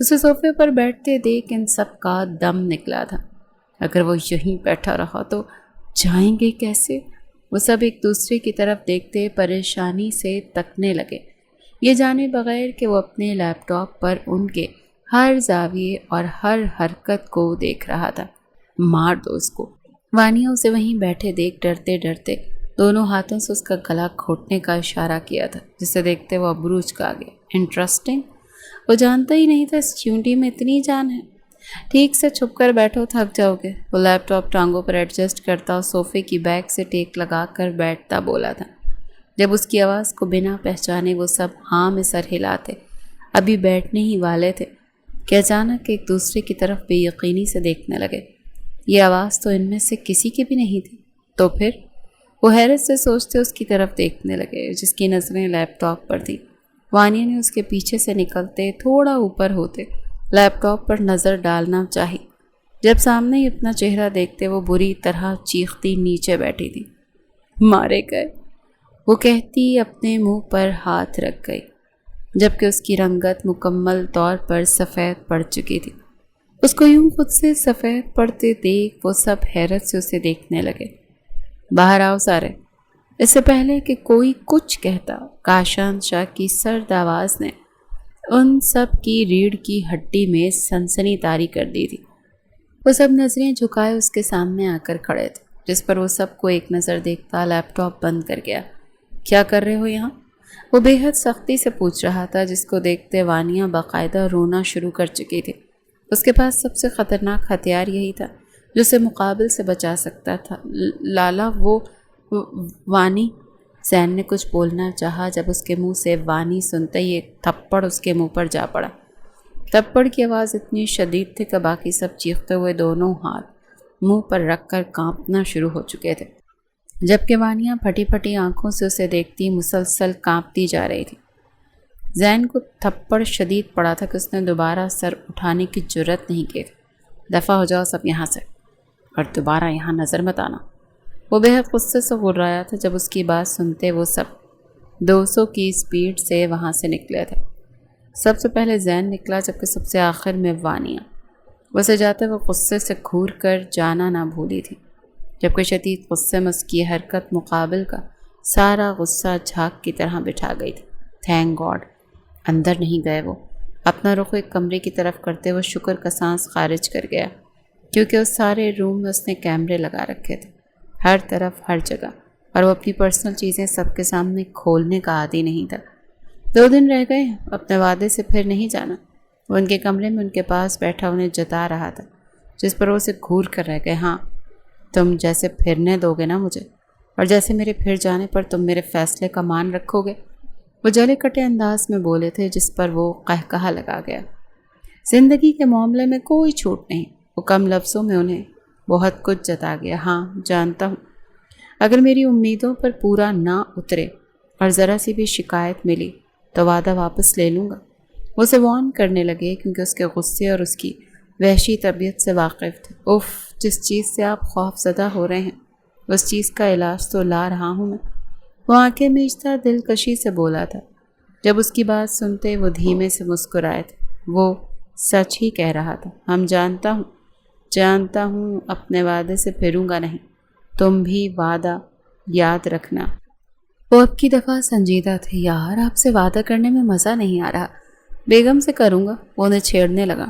اسے صوفے پر بیٹھتے دیکھ ان سب کا دم نکلا تھا۔ اگر وہ یہیں بیٹھا رہا تو جائیں گے کیسے؟ وہ سب ایک دوسرے کی طرف دیکھتے پریشانی سے تکنے لگے، یہ جانے بغیر کہ وہ اپنے لیپ ٹاپ پر ان کے ہر زاویے اور ہر حرکت کو دیکھ رہا تھا۔ مار دو اس کو، وانیا اسے وہیں بیٹھے دیکھ ڈرتے ڈرتے دونوں ہاتھوں سے اس کا گلا گھونٹنے کا اشارہ کیا تھا، جسے دیکھتے وہ ابرو اچکا گیا۔ انٹرسٹنگ، وہ جانتا ہی نہیں تھا اس چونٹی میں اتنی جان ہے۔ ٹھیک سے چھپ کر بیٹھو، تھک جاؤ گے۔ وہ لیپ ٹاپ ٹانگوں پر ایڈجسٹ کرتا اور صوفے کی بیک سے ٹیک لگا کر بیٹھتا بولا تھا۔ جب اس کی آواز کو بنا پہچانے وہ سب ہاں میں سر ہلاتے ابھی بیٹھنے ہی والے تھے کہ اچانک ایک دوسرے کی طرف بے یقینی سے دیکھنے لگے۔ یہ آواز تو ان میں سے کسی کی بھی نہیں تھی، تو پھر؟ وہ حیرت سے سوچتے اس کی طرف دیکھنے لگے جس کی نظریں لیپ ٹاپ پر تھی۔ وانیا نے اس کے پیچھے سے نکلتے تھوڑا اوپر ہوتے لیپ ٹاپ پر نظر ڈالنا چاہی۔ جب سامنے ہی اپنا چہرہ دیکھتے وہ بری طرح چیختی نیچے بیٹھی تھی۔ مارے گئے، وہ کہتی اپنے منہ پر ہاتھ رکھ گئی، جبکہ اس کی رنگت مکمل طور پر سفید پڑ چکی تھی۔ اس کو یوں خود سے سفید پڑتے دیکھ وہ سب حیرت سے اسے دیکھنے لگے۔ باہر آؤ سارے، اس سے پہلے کہ کوئی کچھ کہتا کاشان شاہ کی سرد آواز نے ان سب کی ریڑھ کی ہڈی میں سنسنی طاری کر دی تھی۔ وہ سب نظریں جھکائے اس کے سامنے آ کر کھڑے تھے، جس پر وہ سب کو ایک نظر دیکھتا لیپ ٹاپ بند کر گیا۔ کیا کر رہے ہو یہاں؟ وہ بے حد سختی سے پوچھ رہا تھا، جس کو دیکھتے وانیا باقاعدہ رونا شروع کر چکی تھی۔ اس کے پاس سب سے خطرناک ہتھیار یہی تھا جو اسے مقابل سے بچا سکتا تھا۔ لالا وہ وانی، زین نے کچھ بولنا چاہا جب اس کے منہ سے وانی سنتے ہی ایک تھپڑ اس کے منہ پر جا پڑا۔ تھپڑ کی آواز اتنی شدید تھی کہ باقی سب چیختے ہوئے دونوں ہاتھ منہ پر رکھ کر کانپنا شروع ہو چکے تھے، جبکہ وانیا پھٹی پھٹی آنکھوں سے اسے دیکھتی مسلسل کانپتی جا رہی تھی۔ زین کو تھپڑ شدید پڑا تھا کہ اس نے دوبارہ سر اٹھانے کی جرت نہیں کی۔ دفع ہو جاؤ سب یہاں سے، اور دوبارہ یہاں نظر مت آنا۔ وہ بے حد غصے سے غرایا تھا۔ جب اس کی بات سنتے وہ سب 200 کی اسپیڈ سے وہاں سے نکلے تھے۔ سب سے پہلے زین نکلا، جبکہ سب سے آخر میں وانیا۔ اسے جاتے وہ غصے سے گھور کر جانا نہ بھولی تھی، جبکہ شدید غصے میں اس کی حرکت مقابل کا سارا غصہ جھاگ کی طرح بٹھا گئی تھی۔ تھینک گاڈ اندر نہیں گئے۔ وہ اپنا رخ ایک کمرے کی طرف کرتے وہ شکر کا سانس خارج کر گیا، کیونکہ اس سارے روم میں اس نے کیمرے لگا رکھے تھے، ہر طرف ہر جگہ، اور وہ اپنی پرسنل چیزیں سب کے سامنے کھولنے کا عادی نہیں تھا۔ 2 دن رہ گئے ہیں، اپنے وعدے سے پھر نہیں جانا۔ وہ ان کے کمرے میں ان کے پاس بیٹھا انہیں جتا رہا تھا، جس پر وہ اسے گھور کر رہ گئے۔ ہاں، تم جیسے پھرنے دو گے نا مجھے، اور جیسے میرے پھر جانے پر تم میرے فیصلے کا مان رکھو گے۔ وہ جلے کٹے انداز میں بولے تھے، جس پر وہ قہقہا لگا گیا۔ زندگی کے معاملے میں کوئی چھوٹ نہیں۔ وہ کم لفظوں میں انہیں بہت کچھ جتا گیا۔ ہاں جانتا ہوں، اگر میری امیدوں پر پورا نہ اترے اور ذرا سی بھی شکایت ملی تو وعدہ واپس لے لوں گا۔ وہ اسے وارن کرنے لگے، کیونکہ اس کے غصے اور اس کی وحشی طبیعت سے واقف تھے۔ اف، جس چیز سے آپ خوف زدہ ہو رہے ہیں اس چیز کا علاج تو لا رہا ہوں میں۔ وہ آنکھیں میچتا دلکشی سے بولا تھا۔ جب اس کی بات سنتے وہ دھیمے سے مسکرائے تھے۔ وہ سچ ہی کہہ رہا تھا۔ جانتا ہوں اپنے وعدے سے پھروں گا نہیں، تم بھی وعدہ یاد رکھنا۔ وہ اب کی دفعہ سنجیدہ تھے۔ یار آپ سے وعدہ کرنے میں مزہ نہیں آ رہا، بیگم سے کروں گا۔ وہ انہیں چھیڑنے لگا،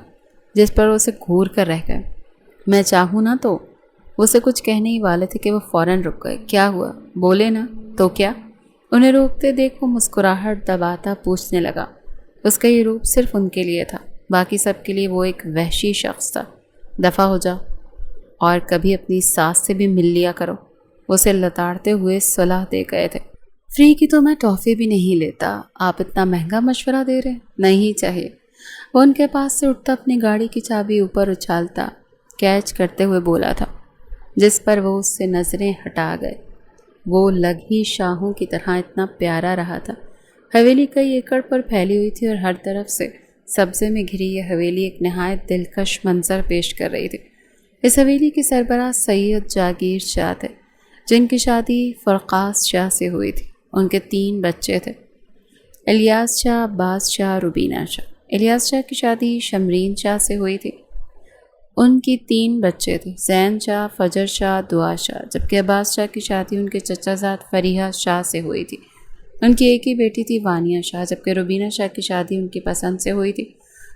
جس پر وہ اسے گھور کر رہ گئے۔ میں چاہوں نا تو وہ اسے کچھ کہنے ہی والے تھے کہ وہ فوراً رک گئے۔ کیا ہوا؟ بولے نا تو کیا؟ انہیں روکتے دیکھ وہ مسکراہٹ دباتا پوچھنے لگا۔ اس کا یہ روپ صرف ان کے لیے تھا، باقی سب کے لیے وہ ایک وحشی شخص تھا۔ دفع ہو جاؤ اور کبھی اپنی ساس سے بھی مل لیا کرو۔ وہ اسے لتاڑتے ہوئے صلاح دے گئے تھے۔ فری کی تو میں ٹافی بھی نہیں لیتا، آپ اتنا مہنگا مشورہ دے رہے ہیں؟ نہیں چاہیے۔ وہ ان کے پاس سے اٹھتا اپنی گاڑی کی چابی اوپر اچھالتا کیچ کرتے ہوئے بولا تھا، جس پر وہ اس سے نظریں ہٹا گئے۔ وہ لگ ہی شاہوں کی طرح اتنا پیارا رہا تھا۔ حویلی کئی ایکڑ پر پھیلی ہوئی تھی اور ہر طرف سے سبزے میں گھری یہ حویلی ایک نہایت دلکش منظر پیش کر رہی تھی۔ اس حویلی کے سربراہ سید جاگیر شاہ تھے، جن کی شادی فرقاس شاہ سے ہوئی تھی۔ ان کے 3 بچے تھے، الیاس شاہ، عباس شاہ، روبینہ شاہ۔ الیاس شاہ کی شادی شمرین شاہ سے ہوئی تھی۔ ان کی 3 بچے تھے، زین شاہ، فجر شاہ، دعا شاہ، جبکہ عباس شاہ کی شادی ان کے چچا زاد فریحہ شاہ سے ہوئی تھی۔ ان کی ایک ہی بیٹی تھی وانیہ شاہ، جبکہ روبینہ شاہ کی شادی ان کی پسند سے ہوئی تھی۔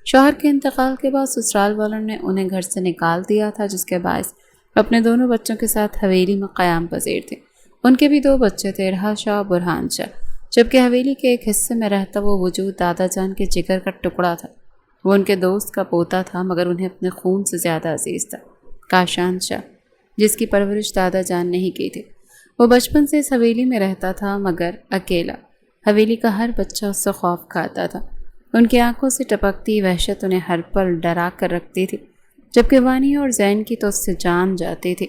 شوہر کے انتقال کے بعد سسرال والوں نے انہیں گھر سے نکال دیا تھا، جس کے باعث اپنے دونوں بچوں کے ساتھ حویلی میں قیام پذیر تھے۔ ان کے بھی 2 بچے تھے، ارحا شاہ اور برہان شاہ، جبکہ حویلی کے ایک حصے میں رہتا وہ وجود دادا جان کے جگر کا ٹکڑا تھا۔ وہ ان کے دوست کا پوتا تھا، مگر انہیں اپنے خون سے زیادہ عزیز تھا، کاشان شاہ، جس کی پرورش دادا جان نے ہی کی تھی۔ وہ بچپن سے اس حویلی میں رہتا تھا، مگر اکیلا۔ حویلی کا ہر بچہ اس سے خوف کھاتا تھا۔ ان کی آنکھوں سے ٹپکتی وحشت انہیں ہر پل ڈرا کر رکھتی تھی، جبکہ وانیہ اور زین کی تو اس سے جان جاتی تھی۔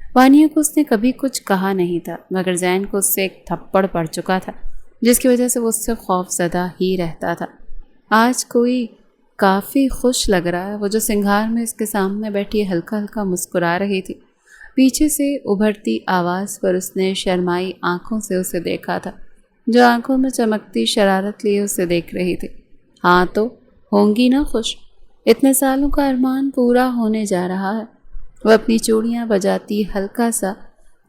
وانیہ کو اس نے کبھی کچھ کہا نہیں تھا، مگر زین کو اس سے ایک تھپڑ پڑ چکا تھا، جس کی وجہ سے وہ اس سے خوف زدہ ہی رہتا تھا۔ آج کوئی کافی خوش لگ رہا ہے، وہ جو سنگھار میں اس کے سامنے بیٹھی ہلکا ہلکا مسکرا رہی تھی۔ پیچھے سے ابھرتی آواز پر اس نے شرمائی آنکھوں سے اسے دیکھا تھا، جو آنکھوں میں چمکتی شرارت لیے اسے دیکھ رہی تھی۔ ہاں تو ہوں گی نا خوش، اتنے سالوں کا ارمان پورا ہونے جا رہا ہے۔ وہ اپنی چوڑیاں بجاتی ہلکا سا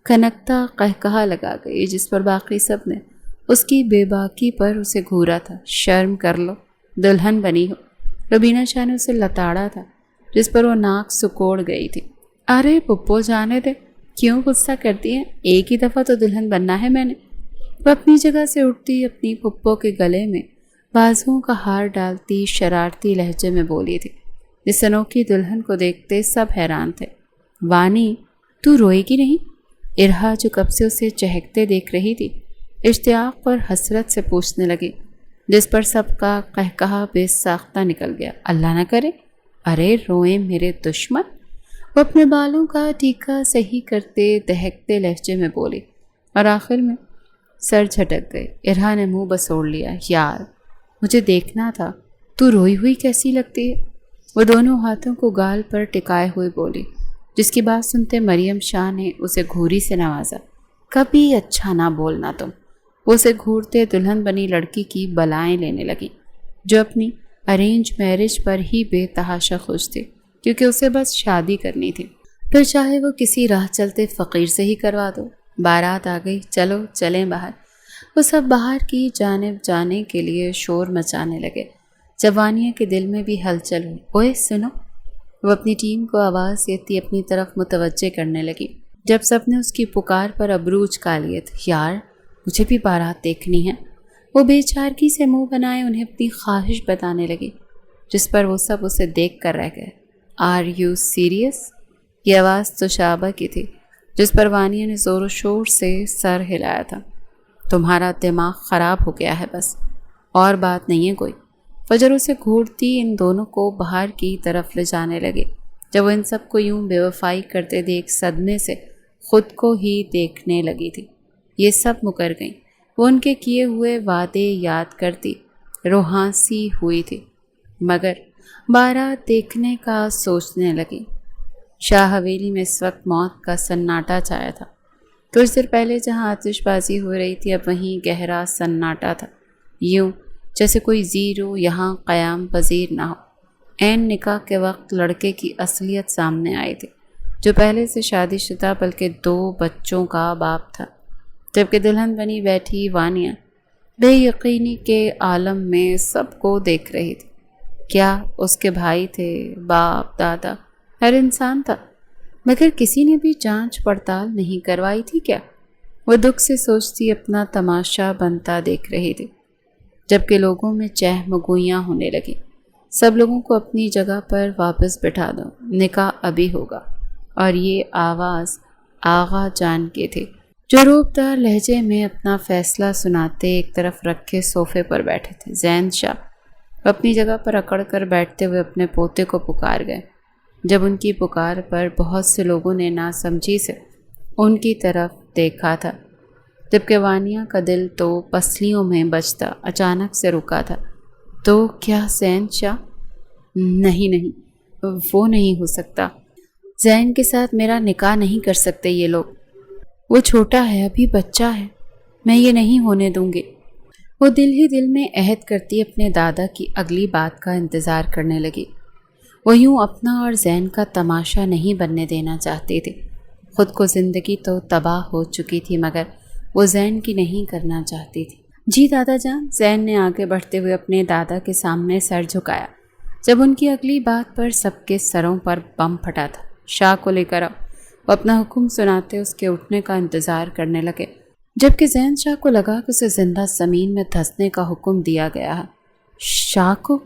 کھنکتا قہقہا لگا گئی، جس پر باقی سب نے اس کی بے باکی پر اسے گھورا تھا۔ شرم کر لو، دلہن بنی ہو۔ روبینہ شاہ نے اسے لتاڑا تھا، جس پر وہ ناک سکوڑ گئی تھی۔ ارے پپو جانے دے، کیوں غصہ کرتی ہیں؟ ایک ہی دفعہ تو دلہن بننا ہے میں نے۔ وہ اپنی جگہ سے اٹھتی اپنی پپو کے گلے میں بازوؤں کا ہار ڈالتی شرارتی لہجے میں بولی تھی۔ اس انوکھی دلہن کو دیکھتے سب حیران تھے۔ وانی، تو روئے گی نہیں؟ ارحا، جو کب سے اسے چہکتے دیکھ رہی تھی، اشتیاق اور حسرت سے پوچھنے لگی، جس پر سب کا قہقہا بے ساختہ نکل گیا۔ اللہ نہ کرے، ارے روئیں میرے دشمن۔ وہ اپنے بالوں کا ٹیکا صحیح کرتے دہکتے لہجے میں بولی، اور آخر میں سر جھٹک گئے۔ ارحا نے منہ بسوڑ لیا۔ یار، مجھے دیکھنا تھا، تو روئی ہوئی کیسی لگتی ہے؟ وہ دونوں ہاتھوں کو گال پر ٹکائے ہوئے بولی، جس کی بات سنتے مریم شاہ نے اسے گھوری سے نوازا۔ کبھی اچھا نہ بولنا تم۔ وہ اسے گھورتے دلہن بنی لڑکی کی بلائیں لینے لگی، جو اپنی ارینج میرج پر ہی بے تحاشا خوش تھی، کیونکہ اسے بس شادی کرنی تھی، پھر چاہے وہ کسی راہ چلتے فقیر سے ہی کروا دو۔ بارات آ گئی، چلو چلیں باہر۔ وہ سب باہر کی جانب جانے کے لیے شور مچانے لگے، جب وانیہ کے دل میں بھی ہلچل ہوئی۔ اوئے سنو! وہ اپنی ٹیم کو آواز دیتی اپنی طرف متوجہ کرنے لگی، جب سب نے اس کی پکار پر ابرو اچکا لیے تھے۔ یار، مجھے بھی بارات دیکھنی ہے۔ وہ بے چارگی سے منہ بنائے انہیں اپنی خواہش بتانے لگی، جس پر وہ سب اسے دیکھ کر رہ گئے۔ Are you serious? یہ آواز تو شعبہ کی تھی، جس پر وانیہ نے زور و شور سے سر ہلایا تھا۔ تمہارا دماغ خراب ہو گیا ہے بس، اور بات نہیں ہے کوئی۔ فجر اسے گھورتی ان دونوں کو باہر کی طرف لے جانے لگے، جب وہ ان سب کو یوں بے وفائی کرتے دیکھ صدمے سے خود کو ہی دیکھنے لگی تھی۔ یہ سب مکر گئیں۔ وہ ان کے کیے ہوئے وعدے یاد کرتی روحانسی ہوئی تھی، مگر بارات دیکھنے کا سوچنے لگی۔ شاہ حویلی میں اس وقت موت کا سناٹا چھایا تھا۔ کچھ دیر پہلے جہاں آتش بازی ہو رہی تھی، اب وہیں گہرا سناٹا تھا، یوں جیسے کوئی زیرو یہاں قیام پذیر نہ ہو۔ عین نکاح کے وقت لڑکے کی اصلیت سامنے آئی تھی، جو پہلے سے شادی شدہ بلکہ 2 بچوں کا باپ تھا، جبکہ دلہن بنی بیٹھی وانیہ بے یقینی کے عالم میں سب کو دیکھ رہی تھی۔ کیا اس کے بھائی تھے، باپ، دادا، ہر انسان تھا، مگر کسی نے بھی جانچ پڑتال نہیں کروائی تھی کیا؟ وہ دکھ سے سوچتی اپنا تماشا بنتا دیکھ رہی تھی، جبکہ لوگوں میں چہہ مگوئیاں ہونے لگی۔ سب لوگوں کو اپنی جگہ پر واپس بٹھا دو، نکاح ابھی ہوگا۔ اور یہ آواز آغا جان کے تھی، جو روبدار لہجے میں اپنا فیصلہ سناتے ایک طرف رکھے صوفے پر بیٹھے تھے۔ زین شاہ اپنی جگہ پر اکڑ کر بیٹھتے ہوئے اپنے پوتے کو پکار گئے۔ جب ان کی پکار پر بہت سے لوگوں نے ناسمجھی سے ان کی طرف دیکھا تھا، جبکہ وانیہ کا دل تو پسلیوں میں بجتا اچانک سے رکا تھا۔ تو کیا زین شاہ؟ نہیں، وہ نہیں ہو سکتا۔ زین کے ساتھ میرا نکاح نہیں کر سکتے یہ لوگ۔ وہ چھوٹا ہے، ابھی بچہ ہے، میں یہ نہیں ہونے دوں گی۔ وہ دل ہی دل میں عہد کرتی اپنے دادا کی اگلی بات کا انتظار کرنے لگی۔ وہ یوں اپنا اور زین کا تماشا نہیں بننے دینا چاہتی تھی۔ خود کو زندگی تو تباہ ہو چکی تھی مگر وہ زین کی نہیں کرنا چاہتی تھی۔ جی دادا جان، زین نے آگے بڑھتے ہوئے اپنے دادا کے سامنے سر جھکایا۔ جب ان کی اگلی بات پر سب کے سروں پر بم پھٹا تھا۔ شاہ کو لے کر آؤ۔ وہ اپنا حکم سناتے اس کے اٹھنے کا انتظار کرنے لگے، جبکہ زین شاہ کو لگا کہ اسے زندہ زمین میں دھنسنے کا حکم دیا گیا ہے۔ شاہ کو؟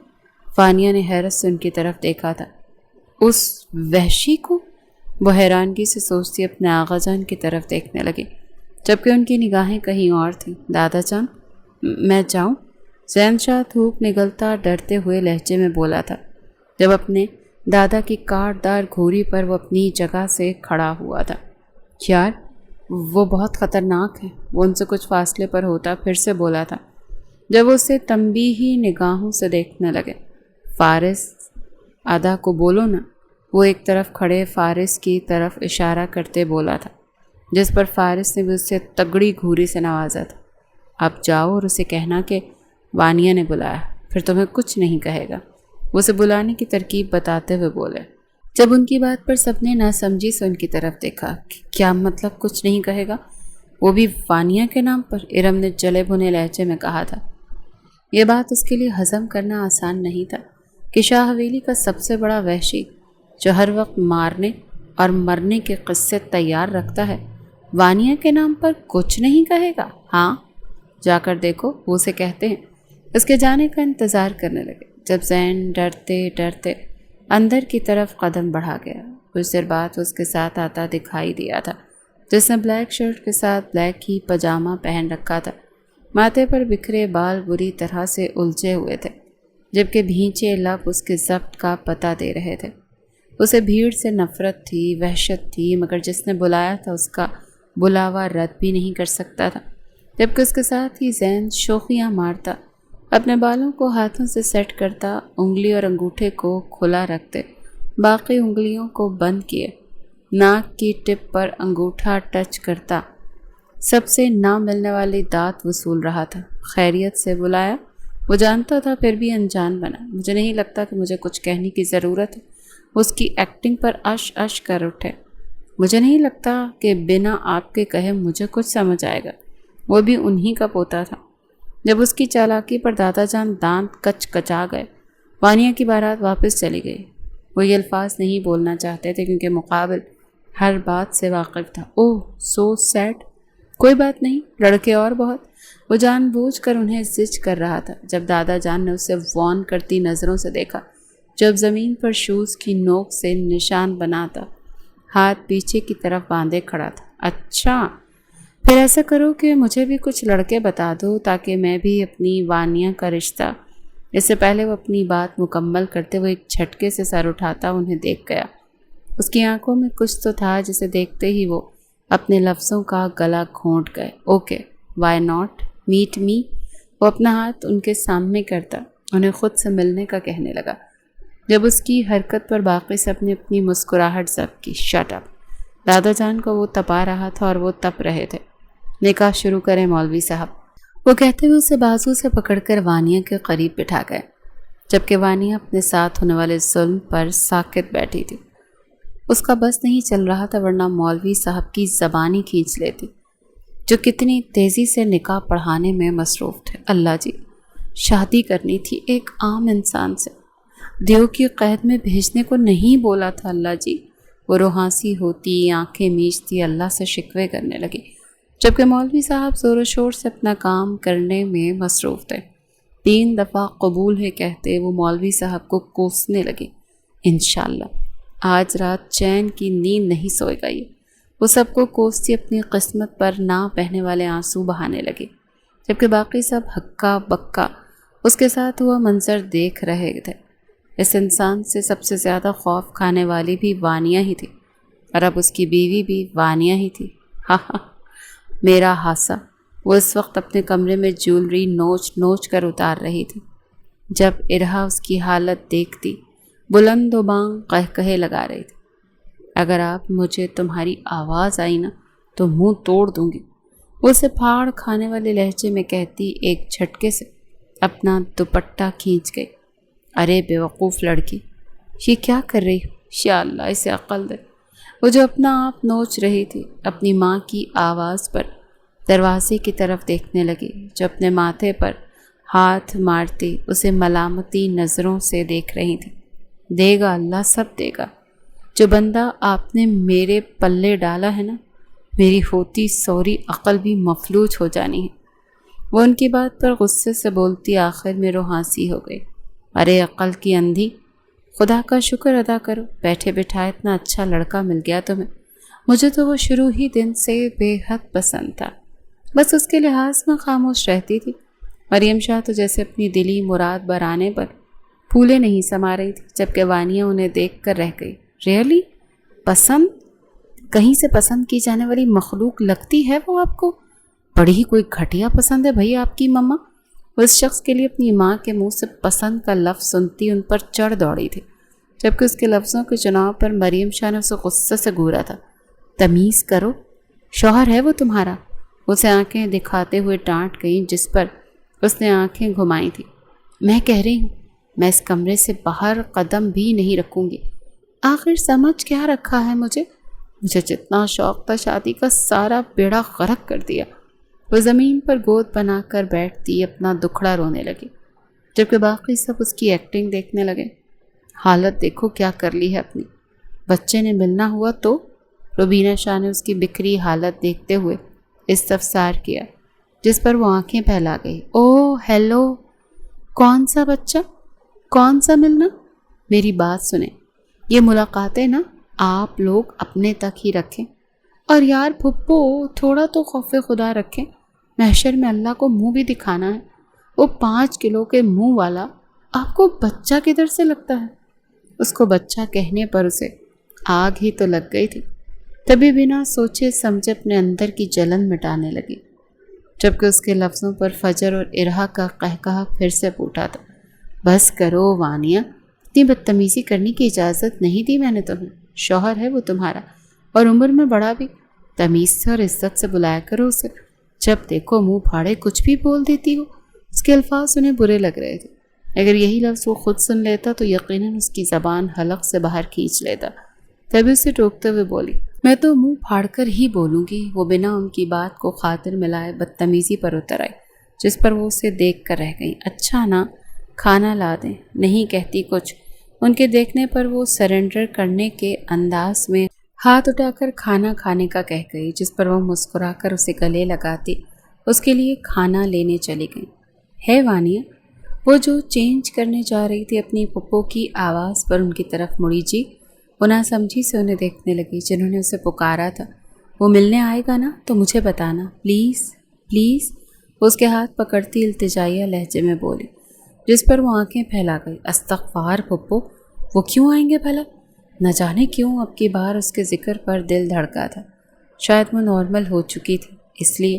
فانیہ نے حیرت سے ان کی طرف دیکھا تھا۔ اس وحشی کو؟ وہ حیرانگی سے سوچتی اپنے آغا جان کی طرف دیکھنے لگی، جبکہ ان کی نگاہیں کہیں اور تھیں۔ دادا جان، میں جاؤں؟ زین شاہ دھوپ نگلتا ڈرتے ہوئے لہجے میں بولا تھا، جب اپنے دادا کی کاٹ دار گھوڑی پر وہ اپنی جگہ سے کھڑا ہوا تھا۔ یار، وہ بہت خطرناک ہے۔ وہ ان سے کچھ فاصلے پر ہوتا پھر سے بولا تھا، جب اسے تنبیہی نگاہوں سے دیکھنے لگے۔ فارس آدھا کو بولو نا۔ وہ ایک طرف کھڑے فارس کی طرف اشارہ کرتے بولا تھا، جس پر فارس نے بھی اسے تگڑی گھوری سے نوازا تھا۔ اب جاؤ اور اسے کہنا کہ وانیہ نے بلایا، پھر تمہیں کچھ نہیں کہے گا۔ وہ اسے بلانے کی ترکیب بتاتے ہوئے بولے۔ جب ان کی بات پر سب نے نہ سمجھی سے ان کی طرف دیکھا۔ کیا مطلب کچھ نہیں کہے گا؟ وہ بھی وانیہ کے نام پر؟ ارم نے جلے بھنے لہجے میں کہا تھا۔ یہ بات اس کے لیے ہضم کرنا آسان نہیں تھا کہ شاہ حویلی کا سب سے بڑا وحشی، جو ہر وقت مارنے اور مرنے کے قصے تیار رکھتا ہے، وانیہ کے نام پر کچھ نہیں کہے گا۔ ہاں، جا کر دیکھو، وہ اسے کہتے ہیں۔ اس کے جانے کا انتظار کرنے لگے، جب زین ڈرتے ڈرتے اندر کی طرف قدم بڑھا گیا۔ کچھ دیر بعد اس کے ساتھ آتا دکھائی دیا تھا، جس نے بلیک شرٹ کے ساتھ بلیک ہی پاجامہ پہن رکھا تھا۔ ماتھے پر بکھرے بال بری طرح سے الجھے ہوئے تھے، جبکہ بھینچے لب اس کے ضبط کا پتہ دے رہے تھے۔ اسے بھیڑ سے نفرت تھی، وحشت تھی، مگر جس نے بلایا تھا اس کا بلاوا رد بھی نہیں کر سکتا تھا۔ جبکہ اس کے ساتھ ہی زین شوخیاں مارتا، اپنے بالوں کو ہاتھوں سے سیٹ کرتا، انگلی اور انگوٹھے کو کھلا رکھتے، باقی انگلیوں کو بند کیے، ناک کی ٹپ پر انگوٹھا ٹچ کرتا، سب سے نہ ملنے والی داد وصول رہا تھا۔ خیریت سے بلایا؟ وہ جانتا تھا پھر بھی انجان بنا۔ مجھے نہیں لگتا کہ مجھے کچھ کہنے کی ضرورت ہے۔ اس کی ایکٹنگ پر اش اش کر اٹھے۔ مجھے نہیں لگتا کہ بنا آپ کے کہے مجھے کچھ سمجھ آئے گا۔ وہ بھی انہی کا پوتا تھا۔ جب اس کی چالاکی پر دادا جان دانت کچ کچا گئے، وانیہ کی بارات واپس چلی گئی۔ وہ یہ الفاظ نہیں بولنا چاہتے تھے کیونکہ مقابل ہر بات سے واقف تھا۔ اوہ سو سیڈ۔ کوئی بات نہیں، لڑکے اور بہت۔ وہ جان بوجھ کر انہیں زج کر رہا تھا جب دادا جان نے اسے وارن کرتی نظروں سے دیکھا، جب زمین پر شوز کی نوک سے نشان بناتا، ہاتھ پیچھے کی طرف باندھے کھڑا تھا۔ اچھا، پھر ایسا کرو کہ مجھے بھی کچھ لڑکے بتا دو تاکہ میں بھی اپنی وانیہ کا رشتہ۔ اس سے پہلے وہ اپنی بات مکمل کرتے ہوئے ایک جھٹکے سے سر اٹھاتا انہیں دیکھ گیا۔ اس کی آنکھوں میں کچھ تو تھا جسے دیکھتے ہی وہ اپنے لفظوں کا گلا گھونٹ گئے۔ اوکے، وائی ناٹ، میٹ می۔ وہ اپنا ہاتھ ان کے سامنے کرتا انہیں خود سے ملنے کا کہنے لگا، جب اس کی حرکت پر باقی سب نے اپنی مسکراہٹ ضبط کی۔ Shut up. دادا جان کو وہ تپا رہا تھا اور وہ تپ رہے تھے۔ نکاح شروع کریں مولوی صاحب، وہ کہتے ہوئے اسے بازو سے پکڑ کر وانیہ کے قریب بٹھا گئے، جبکہ وانیہ اپنے ساتھ ہونے والے ظلم پر ساکت بیٹھی تھی۔ اس کا بس نہیں چل رہا تھا ورنہ مولوی صاحب کی زبانی کھینچ لیتی، جو کتنی تیزی سے نکاح پڑھانے میں مصروف تھے۔ اللہ جی، شادی کرنی تھی ایک عام انسان سے، دیو کی قید میں بھیجنے کو نہیں بولا تھا۔ اللہ جی، وہ روحانسی ہوتی، آنکھیں میچتی، اللہ سے شکوے کرنے لگی، جبکہ مولوی صاحب زور و شور سے اپنا کام کرنے میں مصروف تھے۔ 3 دفعہ قبول ہے کہتے وہ مولوی صاحب کو کوسنے لگے۔ انشاءاللہ آج رات چین کی نیند نہیں سوئے گا یہ۔ وہ سب کو کوستی اپنی قسمت پر نہ بہنے والے آنسو بہانے لگے، جبکہ باقی سب ہکا بکا اس کے ساتھ ہوا منظر دیکھ رہے تھے۔ اس انسان سے سب سے زیادہ خوف کھانے والی بھی وانیہ ہی تھی، اور اب اس کی بیوی بھی وانیہ ہی تھی۔ ہاں ہاں، میرا ہاسا۔ وہ اس وقت اپنے کمرے میں جیولری نوچ نوچ کر اتار رہی تھی۔ جب ارہا اس کی حالت دیکھتی، بلند و بانگ قہقہے لگا رہی تھی۔ اگر آپ مجھے تمہاری آواز آئی نا تو منہ توڑ دوں گی۔ وہ اسے پھاڑ کھانے والے لہجے میں کہتی ایک جھٹکے سے اپنا دوپٹہ کھینچ گئی۔ ارے بیوقوف لڑکی، یہ کیا کر رہی ہو؟ یا اللہ اسے عقل دے۔ وہ جو اپنا آپ نوچ رہی تھی اپنی ماں کی آواز پر دروازے کی طرف دیکھنے لگی، جو اپنے ماتھے پر ہاتھ مارتی اسے ملامتی نظروں سے دیکھ رہی تھی۔ دے گا اللہ، سب دے گا۔ جو بندہ آپ نے میرے پلے ڈالا ہے نا، میری ہوتی سوری عقل بھی مفلوج ہو جانی ہے۔ وہ ان کی بات پر غصے سے بولتی آخر میں روحانسی ہو گئی۔ ارے عقل کی اندھی، خدا کا شکر ادا کرو، بیٹھے بٹھائے اتنا اچھا لڑکا مل گیا تمہیں۔ مجھے تو وہ شروع ہی دن سے بے حد پسند تھا، بس اس کے لحاظ میں خاموش رہتی تھی۔ مریم شاہ تو جیسے اپنی دلی مراد برانے پر پھولے نہیں سما رہی تھی، جبکہ وانیہ انہیں دیکھ کر رہ گئی۔ ریئلی پسند؟ کہیں سے پسند کی جانے والی مخلوق لگتی ہے وہ آپ کو؟ بڑی ہی کوئی گھٹیا پسند ہے بھئی آپ کی مما۔ وہ اس شخص کے لیے اپنی ماں کے منہ سے پسند کا لفظ سنتی ان پر چڑھ دوڑی تھی، جبکہ اس کے لفظوں کے چناؤ پر مریم شاہ نے اسے غصے سے گھورا تھا۔ تمیز کرو، شوہر ہے وہ تمہارا، اسے آنکھیں دکھاتے ہوئے ڈانٹ گئی، جس پر اس نے آنکھیں گھمائی تھی۔ میں کہہ رہی ہوں میں اس کمرے سے باہر قدم بھی نہیں رکھوں گی۔ آخر سمجھ کیا رکھا ہے مجھے جتنا شوق تھا شادی کا سارا بیڑا غرق کر دیا۔ وہ زمین پر گود بنا کر بیٹھتی اپنا دکھڑا رونے لگی، جبکہ باقی سب اس کی ایکٹنگ دیکھنے لگے۔ حالت دیکھو کیا کر لی ہے اپنی، بچے نے ملنا ہوا تو؟ روبینہ شاہ نے اس کی بکھری حالت دیکھتے ہوئے استفسار کیا، جس پر وہ آنکھیں پھیلا گئی۔ او ہیلو، کون سا بچہ، کون سا ملنا؟ میری بات سنیں، یہ ملاقاتیں نا آپ لوگ اپنے تک ہی رکھیں، اور یار پھپھو تھوڑا تو خوف خدا رکھیں، محشر میں اللہ کو منہ بھی دکھانا ہے۔ وہ 5 کلو کے منہ والا آپ کو بچہ کدھر سے لگتا ہے؟ اس کو بچہ کہنے پر اسے آگ ہی تو لگ گئی تھی، تبھی بنا سوچے سمجھے اپنے اندر کی جلن مٹانے لگی، جبکہ اس کے لفظوں پر فجر اور ارہا کا قہقہا پھر سے پھوٹا تھا۔ بس کرو وانیہ، اتنی بدتمیزی کرنے کی اجازت نہیں دی میں نے تمہیں، شوہر ہے وہ تمہارا اور عمر میں بڑا بھی، تمیز سے اور عزت سے بلایا کرو اسے، جب دیکھو منہ پھاڑے کچھ بھی بول دیتی ہو۔ اس کے الفاظ انہیں برے لگ رہے تھے، اگر یہی لفظ وہ خود سن لیتا تو یقیناً اس کی زبان حلق سے باہر کھینچ لیتا۔ تبھی اسے ٹوکتے ہوئے بولی، میں تو منہ پھاڑ کر ہی بولوں گی۔ وہ بنا ان کی بات کو خاطر ملائے بدتمیزی پر اتر آئی، جس پر وہ اسے دیکھ کر رہ گئی۔ اچھا نا، کھانا لا دیں؟ نہیں کہتی کچھ۔ ان کے دیکھنے پر وہ سرنڈر کرنے کے انداز میں ہاتھ اٹھا کر کھانا کھانے کا کہہ گئی، جس پر وہ مسکرا کر اسے گلے لگاتی اس کے لیے کھانا لینے چلی گئی۔ ہے وانیہ؟ وہ جو چینج کرنے جا رہی تھی اپنی پھپھو کی آواز پر ان کی طرف مڑی جی، وہ ناسمجھی سے انہیں دیکھنے لگی جنہوں نے اسے پکارا تھا۔ وہ ملنے آئے گا نا تو مجھے بتانا پلیز پلیز، وہ اس کے ہاتھ پکڑتی التجائیہ لہجے میں بولی، جس پر وہ آنکھیں پھیلا گئی۔ استغفار پھپھو، وہ کیوں آئیں گے بھلا؟ نہ جانے کیوں اب کی بار اس کے ذکر پر دل دھڑکا تھا، شاید وہ نارمل ہو چکی تھی اس لیے،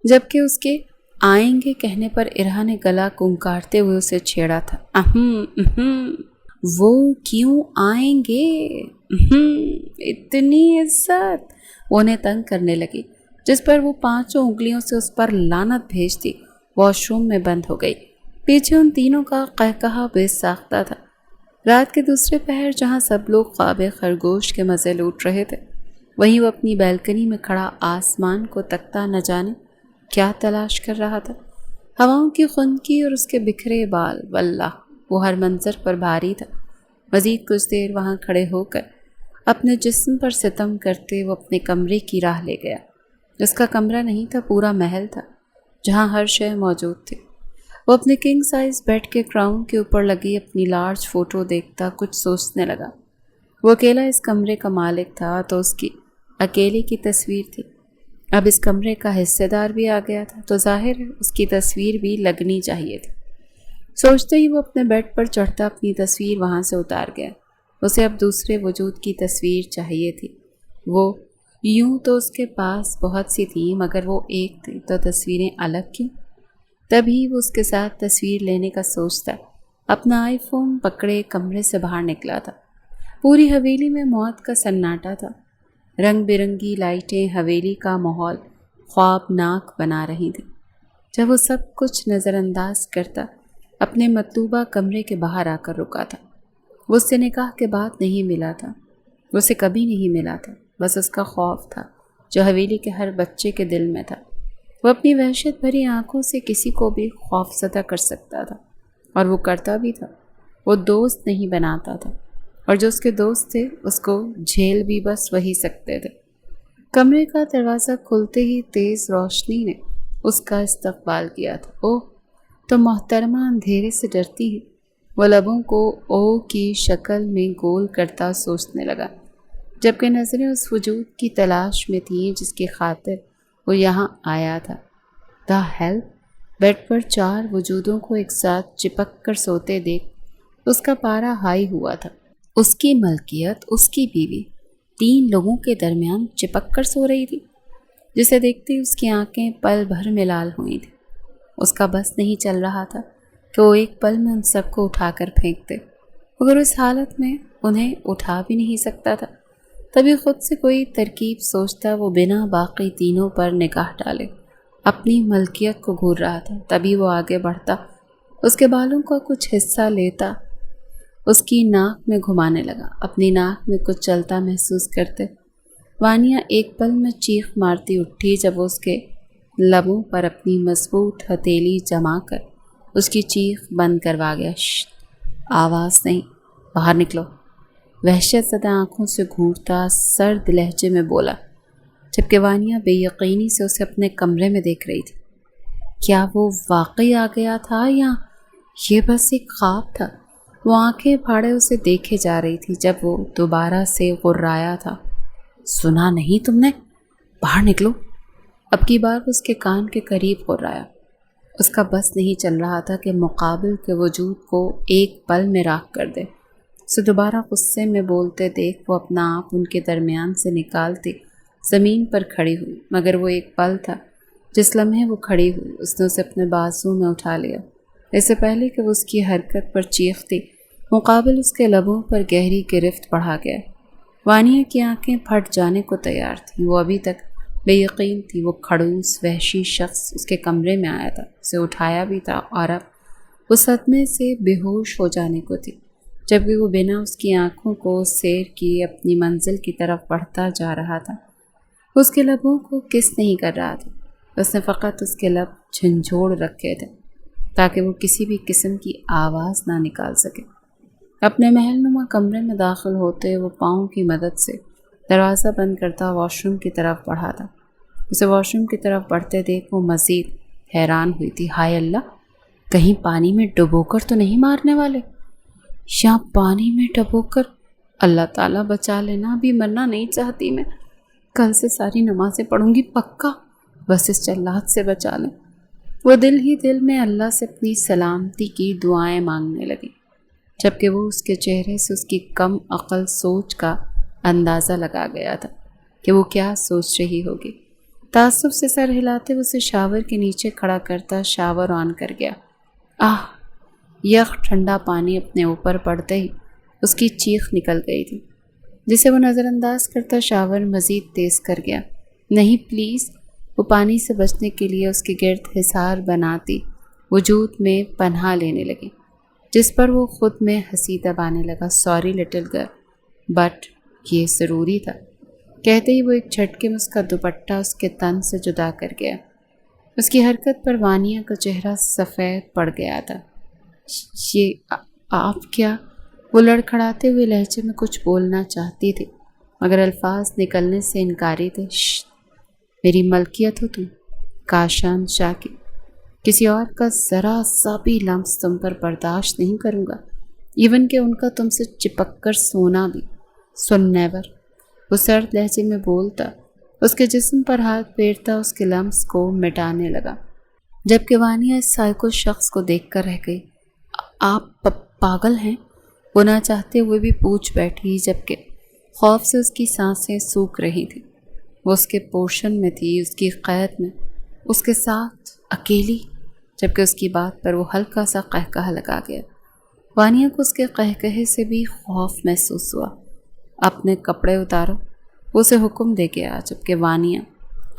جبکہ اس کے آئیں گے کہنے پر ارہا نے گلا کونکارتے ہوئے اسے چھیڑا تھا۔ وہ کیوں آئیں گے؟ اتنی عزت، وہ انہیں تنگ کرنے لگی، جس پر وہ 5 انگلیوں سے اس پر لعنت بھیجتی واش روم میں بند ہو گئی۔ پیچھے ان تینوں کا قہقہا بے ساختہ تھا۔ رات کے دوسرے پہر جہاں سب لوگ خواب خرگوش کے مزے لوٹ رہے تھے، وہیں وہ اپنی بیلکنی میں کھڑا آسمان کو تکتا نہ جانے کیا تلاش کر رہا تھا۔ ہواؤں کی خنکی اور اس کے بکھرے بال، واللہ وہ ہر منظر پر بھاری تھا۔ مزید کچھ دیر وہاں کھڑے ہو کر اپنے جسم پر ستم کرتے وہ اپنے کمرے کی راہ لے گیا۔ اس کا کمرہ نہیں تھا، پورا محل تھا جہاں ہر شے موجود تھی۔ وہ اپنے کنگ سائز بیڈ کے کراؤن کے اوپر لگی اپنی لارج فوٹو دیکھتا کچھ سوچنے لگا۔ وہ اکیلا اس کمرے کا مالک تھا تو اس کی اکیلے کی تصویر تھی، اب اس کمرے کا حصے دار بھی آ گیا تھا تو ظاہر ہے اس کی تصویر بھی لگنی چاہیے تھی۔ سوچتے ہی وہ اپنے بیڈ پر چڑھتا اپنی تصویر وہاں سے اتار گیا۔ اسے اب دوسرے وجود کی تصویر چاہیے تھی۔ وہ یوں تو اس کے پاس بہت سی تھیں، مگر وہ ایک تھی تو تصویریں الگ کیوں؟ تبھی وہ اس کے ساتھ تصویر لینے کا سوچتا اپنا آئی فون پکڑے کمرے سے باہر نکلا تھا۔ پوری حویلی میں موت کا سناٹا تھا، رنگ برنگی لائٹیں حویلی کا ماحول خوابناک بنا رہی تھیں۔ جب وہ سب کچھ نظر انداز کرتا اپنے مطلوبہ کمرے کے باہر آ کر رکا تھا۔ وہ اس سے نکاح کے بعد نہیں ملا تھا، وہ اسے کبھی نہیں ملا تھا، بس اس کا خوف تھا جو حویلی کے ہر بچے کے دل میں تھا۔ وہ اپنی وحشت بھری آنکھوں سے کسی کو بھی خوف زدہ کر سکتا تھا، اور وہ کرتا بھی تھا۔ وہ دوست نہیں بناتا تھا، اور جو اس کے دوست تھے اس کو جھیل بھی بس وہی سکتے تھے۔ کمرے کا دروازہ کھلتے ہی تیز روشنی نے اس کا استقبال کیا تھا۔ اوہ، تو محترمہ اندھیرے سے ڈرتی ہے؟ وہ لبوں کو او کی شکل میں گول کرتا سوچنے لگا، جبکہ نظریں اس وجود کی تلاش میں تھیں جس کی خاطر وہ یہاں آیا تھا۔ The hell! بیڈ پر 4 وجودوں کو ایک ساتھ چپک کر سوتے دیکھ اس کا پارا ہائی ہوا تھا۔ اس کی ملکیت، اس کی بیوی، 3 لوگوں کے درمیان چپک کر سو رہی تھی، جسے دیکھتے اس کی آنکھیں پل بھر میں لال ہوئی تھیں۔ اس کا بس نہیں چل رہا تھا کہ وہ ایک پل میں ان سب کو اٹھا کر پھینک دے، مگر اس حالت میں انہیں اٹھا بھی نہیں سکتا تھا۔ تبھی خود سے کوئی ترکیب سوچتا وہ بنا باقی تینوں پر نگاہ ڈالے اپنی ملکیت کو گھور رہا تھا۔ تبھی وہ آگے بڑھتا، اس کے بالوں کا کچھ حصہ لیتا، اس کی ناک میں گھمانے لگا، اپنی ناک میں کچھ چلتا محسوس کرتے۔ وانیہ ایک پل میں چیخ مارتی اٹھی جب وہ اس کے لبوں پر اپنی مضبوط ہتھیلی جما کر اس کی چیخ بند کروا گیا۔ شت! آواز نہیں، باہر نکلو، وحشت زدہ آنکھوں سے گھورتا سرد لہجے میں بولا، جبکہ وانیہ بے یقینی سے اسے اپنے کمرے میں دیکھ رہی تھی۔ کیا وہ واقعی آ گیا تھا یا یہ بس ایک خواب تھا؟ وہ آنکھیں پھاڑے اسے دیکھے جا رہی تھی جب وہ دوبارہ سے غرایا تھا۔ سنا نہیں تم نے؟ باہر نکلو! اب کی بار اس کے کان کے قریب غرایا۔ اس کا بس نہیں چل رہا تھا کہ مقابل کے وجود کو ایک پل میں راکھ کر دے۔ اسے دوبارہ غصے میں بولتے دیکھ وہ اپنا آپ ان کے درمیان سے نکالتی زمین پر کھڑی ہوئی، مگر وہ ایک پل تھا جس لمحے وہ کھڑی ہوئی اس نے اسے اپنے بازو میں اٹھا لیا۔ اس سے پہلے کہ وہ اس کی حرکت پر چیختی، مقابل اس کے لبوں پر گہری گرفت بڑھا گیا۔ وانیہ کی آنکھیں پھٹ جانے کو تیار تھیں، وہ ابھی تک بے یقین تھی وہ کھڑوس وحشی شخص اس کے کمرے میں آیا تھا، اسے اٹھایا بھی تھا، اور اب وہ صدمے سے بے ہوش ہو جانے کو تھی، جبکہ وہ بنا اس کی آنکھوں کو سیر کیے اپنی منزل کی طرف بڑھتا جا رہا تھا۔ اس کے لبوں کو کس نہیں کر رہا تھا، اس نے فقط اس کے لب جھنجھوڑ رکھے تھے تاکہ وہ کسی بھی قسم کی آواز نہ نکال سکے۔ اپنے محل نما کمرے میں داخل ہوتے وہ پاؤں کی مدد سے دروازہ بند کرتا واش روم کی طرف بڑھا تھا۔ اسے واش روم کی طرف بڑھتے دیکھ وہ مزید حیران ہوئی تھی۔ ہائے اللہ، کہیں پانی میں ڈبو کر تو نہیں مارنے والے؟ یا پانی میں ڈبو کر؟ اللہ تعالیٰ بچا لینا، ابھی مرنا نہیں چاہتی میں، کل سے ساری نمازیں پڑھوں گی پکا، بس اس جلاد سے بچا لیں۔ وہ دل ہی دل میں اللہ سے اپنی سلامتی کی دعائیں مانگنے لگی، جبکہ وہ اس کے چہرے سے اس کی کم عقل سوچ کا اندازہ لگا گیا تھا کہ وہ کیا سوچ رہی ہوگی۔ تعصب سے سر ہلاتے اسے شاور کے نیچے کھڑا کرتا شاور آن کر گیا۔ آہ! یخ ٹھنڈا پانی اپنے اوپر پڑتے ہی اس کی چیخ نکل گئی تھی، جسے وہ نظر انداز کرتا شاور مزید تیز کر گیا۔ نہیں پلیز! وہ پانی سے بچنے کے لیے اس کے گرد حصار بناتی وجود میں پناہ لینے لگی، جس پر وہ خود میں ہنسی دبانے لگا۔ سوری لٹل گرل، بٹ یہ ضروری تھا، کہتے ہی وہ ایک جھٹکے میں اس کا دوپٹہ اس کے تن سے جدا کر گیا۔ اس کی حرکت پر وانیہ کا چہرہ سفید پڑ گیا تھا۔ یہ آپ کیا؟ وہ لڑکھڑاتے ہوئے لہجے میں کچھ بولنا چاہتی تھی، مگر الفاظ نکلنے سے انکاری تھے۔ میری ملکیت ہو تم، کاشان شاہ کی، کسی اور کا ذرا سا بھی لمس تم پر برداشت نہیں کروں گا، ایون کہ ان کا تم سے چپک کر سونا بھی۔ So never! وہ سرد لہجے میں بولتا، اس کے جسم پر ہاتھ پھیرتا اس کے لمس کو مٹانے لگا، جبکہ وانیہ اس سائیکو شخص کو دیکھ کر رہ گئی۔ آپ پاگل ہیں؟ وہ نہ چاہتے ہوئے بھی پوچھ بیٹھی، جبکہ خوف سے اس کی سانسیں سوکھ رہی تھیں۔ وہ اس کے پورشن میں تھی، اس کی قید میں، اس کے ساتھ اکیلی، جبکہ اس کی بات پر وہ ہلکا سا قہقہہ لگا گیا۔ وانیہ کو اس کے قہقہے سے بھی خوف محسوس ہوا۔ اپنے کپڑے اتارو، وہ اسے حکم دے گیا، جبکہ وانیہ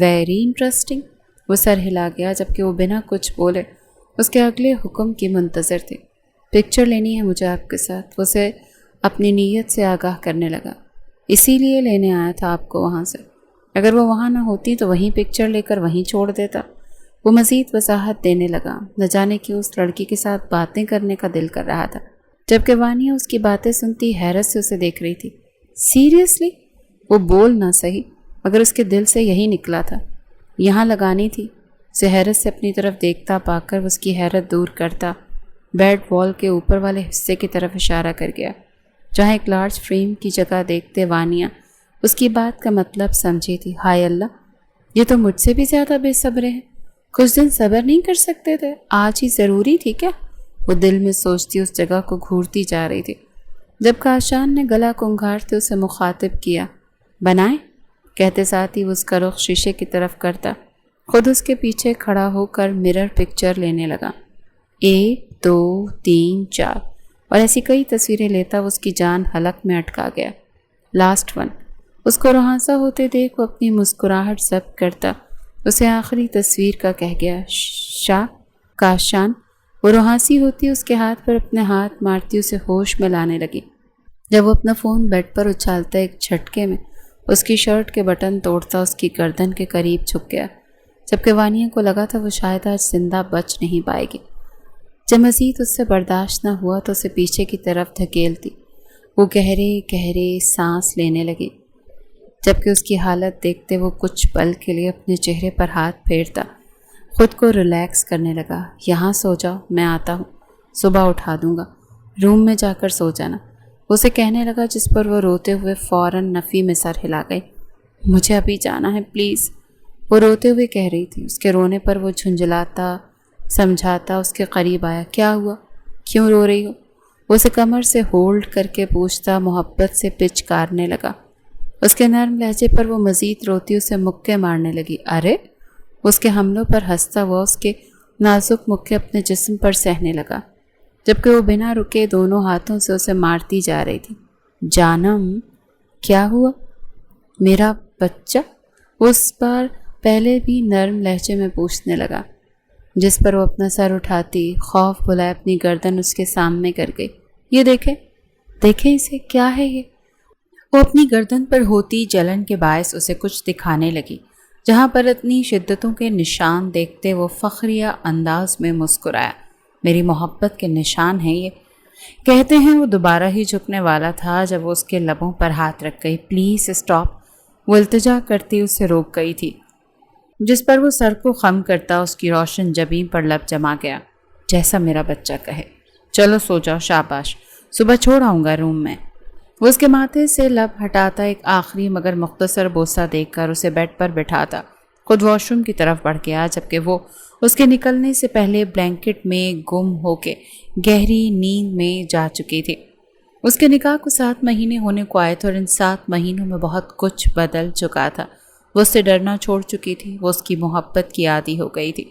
ویری انٹرسٹنگ۔ وہ سر ہلا گیا جبکہ وہ بنا کچھ بولے اس کے اگلے حکم کی منتظر تھے۔ پکچر لینی ہے مجھے آپ کے ساتھ، وہ اسے اپنی نیت سے آگاہ کرنے لگا۔ اسی لیے لینے آیا تھا آپ کو وہاں سے، اگر وہ وہاں نہ ہوتی تو وہیں پکچر لے کر وہیں چھوڑ دیتا۔ وہ مزید وضاحت دینے لگا، نہ جانے کیوں اس لڑکی کے ساتھ باتیں کرنے کا دل کر رہا تھا، جبکہ وانیہ اس کی باتیں سنتی حیرت سے اسے دیکھ رہی تھی۔ سیریسلی؟ وہ بول نہ سہی مگر اس کے دل سے یہی نکلا تھا، یہاں لگانی تھی۔ اسے حیرت سے اپنی طرف دیکھتا پا کر وہ اس کی حیرت دور کرتا بیڈ وال کے اوپر والے حصے کی طرف اشارہ کر گیا، جہاں ایک لارج فریم کی جگہ دیکھتے وانیہ اس کی بات کا مطلب سمجھی تھی۔ ہائے اللہ، یہ تو مجھ سے بھی زیادہ بے صبر ہیں، کچھ دن صبر نہیں کر سکتے تھے؟ آج ہی ضروری تھی کیا؟ وہ دل میں سوچتی اس جگہ کو گھورتی جا رہی تھی جب کاشان نے گلا کنگھارتے اسے مخاطب کیا۔ بنائیں؟ کہتے ساتھ ہی وہ اس کا رخ شیشے کی طرف کرتا خود اس کے پیچھے کھڑا ہو کر مرر پکچر لینے لگا۔ 1 2 3 4 اور ایسی کئی تصویریں لیتا وہ اس کی جان حلق میں اٹکا گیا۔ Last one. اس کو رہانسا ہوتے دیکھ وہ اپنی مسکراہٹ ضبط کرتا اسے آخری تصویر کا کہہ گیا۔ کاشان۔ وہ رہانسی ہوتی اس کے ہاتھ پر اپنے ہاتھ مارتی اسے ہوش میں لانے لگی جب وہ اپنا فون بیڈ پر اچھالتا ایک جھٹکے میں اس کی شرٹ کے بٹن توڑتا اس کی گردن کے قریب جھک گیا، جبکہ وانیہ کو لگا تھا وہ شاید آج زندہ بچ نہیں پائے گی۔ جب مزید اس سے برداشت نہ ہوا تو اسے پیچھے کی طرف دھکیلتی وہ گہرے گہرے سانس لینے لگی، جبکہ اس کی حالت دیکھتے وہ کچھ پل کے لیے اپنے چہرے پر ہاتھ پھیرتا خود کو ریلیکس کرنے لگا۔ یہاں سو جاؤ، میں آتا ہوں، صبح اٹھا دوں گا، روم میں جا کر سو جانا، اسے کہنے لگا، جس پر وہ روتے ہوئے فوراً نفی میں سر ہلا گئی۔ مجھے ابھی جانا ہے پلیز، وہ روتے ہوئے کہہ رہی تھی۔ اس کے رونے پر وہ جھنجھلاتا سمجھاتا اس کے قریب آیا۔ کیا ہوا؟ کیوں رو رہی ہو؟ وہ اسے کمر سے ہولڈ کر کے پوچھتا محبت سے پچکارنے لگا۔ اس کے نرم لہجے پر وہ مزید روتی اسے مکے مارنے لگی۔ ارے؟ اس کے حملوں پر ہنستا ہوا اس کے نازک مکے اپنے جسم پر سہنے لگا، جبکہ وہ بنا رکے دونوں ہاتھوں سے اسے مارتی جا رہی تھی۔ جانم، کیا ہوا؟ میرا بچہ؟ وہ اس بار پہلے بھی نرم لہجے میں پوچھنے لگا، جس پر وہ اپنا سر اٹھاتی خوف بھلائے اپنی گردن اس کے سامنے کر گئی۔ یہ دیکھیں اسے، کیا ہے یہ؟ وہ اپنی گردن پر ہوتی جلن کے باعث اسے کچھ دکھانے لگی، جہاں پر اتنی شدتوں کے نشان دیکھتے وہ فخریہ انداز میں مسکرایا۔ میری محبت کے نشان ہیں یہ، کہتے ہیں وہ دوبارہ ہی جھکنے والا تھا جب وہ اس کے لبوں پر ہاتھ رکھ گئی۔ پلیز اسٹاپ، وہ التجا کرتی اسے روک گئی تھی، جس پر وہ سر کو خم کرتا اس کی روشن جبین پر لب جما گیا۔ جیسا میرا بچہ کہے، چلو سو جاؤ، شاباش، صبح چھوڑ آؤں گا روم میں۔ وہ اس کے ماتھے سے لب ہٹاتا ایک آخری مگر مختصر بوسہ دیکھ کر اسے بیڈ پر بٹھاتا خود واش روم کی طرف بڑھ گیا، جبکہ وہ اس کے نکلنے سے پہلے بلینکٹ میں گم ہو کے گہری نیند میں جا چکی تھی۔ اس کے نکاح کو 7 مہینے ہونے کو آئے تھے اور ان 7 مہینوں میں بہت کچھ بدل چکا تھا۔ وہ اس سے ڈرنا چھوڑ چکی تھی، وہ اس کی محبت کی عادی ہو گئی تھی،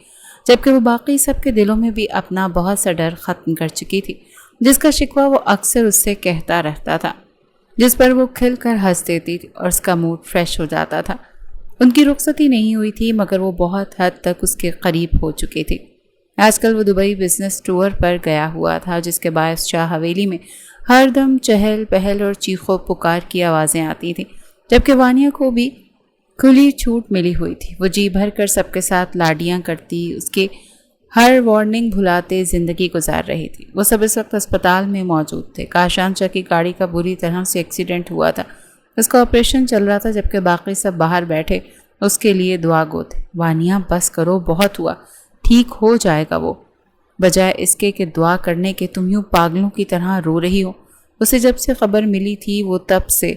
جبکہ وہ باقی سب کے دلوں میں بھی اپنا بہت سا ڈر ختم کر چکی تھی، جس کا شکوہ وہ اکثر اس سے کہتا رہتا تھا، جس پر وہ کھل کر ہنس دیتی تھی اور اس کا موڈ فریش ہو جاتا تھا۔ ان کی رخصتی نہیں ہوئی تھی مگر وہ بہت حد تک اس کے قریب ہو چکی تھی۔ آج کل وہ دبئی بزنس ٹور پر گیا ہوا تھا، جس کے باعث شاہ حویلی میں ہر دم چہل پہل اور چیخو پکار کی آوازیں آتی تھیں، جبکہ وانیہ کو بھی کھلی چھوٹ ملی ہوئی تھی۔ وہ جی بھر کر سب کے ساتھ لاڈیاں کرتی، اس کے ہر وارننگ بھلاتے زندگی گزار رہی تھی۔ وہ سب اس وقت اسپتال میں موجود تھے۔ کاشان چا کی گاڑی کا بری طرح سے ایکسیڈنٹ ہوا تھا، اس کا آپریشن چل رہا تھا، جبکہ باقی سب باہر بیٹھے اس کے لیے دعا گو تھے۔ وانیہ بس کرو، بہت ہوا، ٹھیک ہو جائے گا وہ، بجائے اس کے کہ دعا کرنے کے تم یوں پاگلوں کی طرح رو رہی ہو۔ اسے جب سے خبر ملی تھی وہ تب سے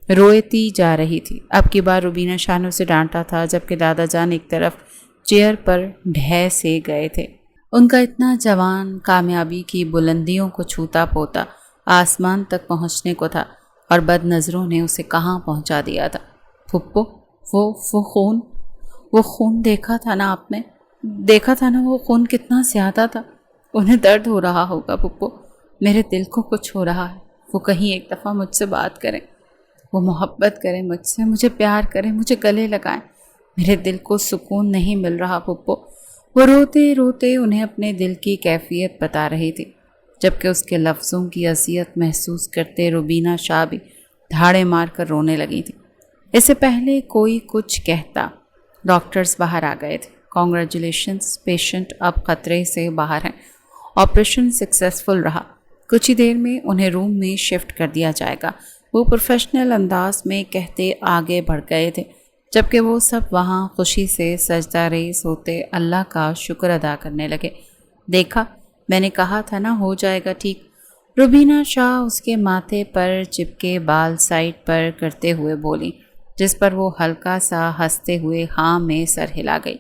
روتی جا رہی تھی۔ اب کی بار روبینہ شاہ نے اسے ڈانٹا تھا، جبکہ دادا جان ایک طرف چیئر پر ڈھہ سے گئے تھے۔ ان کا اتنا جوان کامیابی کی بلندیوں کو چھوتا پوتا آسمان تک پہنچنے کو تھا اور بد نظروں نے اسے کہاں پہنچا دیا تھا۔ پھپھو، وہ خون دیکھا تھا نا آپ نے؟ دیکھا تھا نا وہ خون کتنا زیادہ تھا؟ انہیں درد ہو رہا ہوگا پھپھو، میرے دل کو کچھ ہو رہا ہے۔ وہ کہیں ایک دفعہ مجھ سے بات کریں، وہ محبت کریں مجھ سے، مجھے پیار کریں، مجھے گلے لگائیں، میرے دل کو سکون نہیں مل رہا پھپھو۔ وہ روتے روتے انہیں اپنے دل کی کیفیت بتا رہی تھی، جبکہ اس کے لفظوں کی اذیت محسوس کرتے روبینہ شاہ بھی دھاڑے مار کر رونے لگی تھی۔ اس سے پہلے کوئی کچھ کہتا ڈاکٹرز باہر آ گئے تھے۔ کانگریچولیشنز، پیشنٹ اب خطرے سے باہر ہیں، آپریشن سکسیسفل رہا، کچھ ہی دیر میں انہیں روم میں شفٹ کر دیا جائے گا، وہ پروفیشنل انداز میں کہتے آگے بڑھ گئے تھے، جبکہ وہ سب وہاں خوشی سے سجدہ ریز ہوتے اللہ کا شکر ادا کرنے لگے۔ دیکھا، میں نے کہا تھا نا ہو جائے گا ٹھیک۔ روبینہ شاہ اس کے ماتھے پر چپکے بال سائڈ پر کرتے ہوئے بولی، جس پر وہ ہلکا سا ہنستے ہوئے ہاں میں سر ہلا گئی۔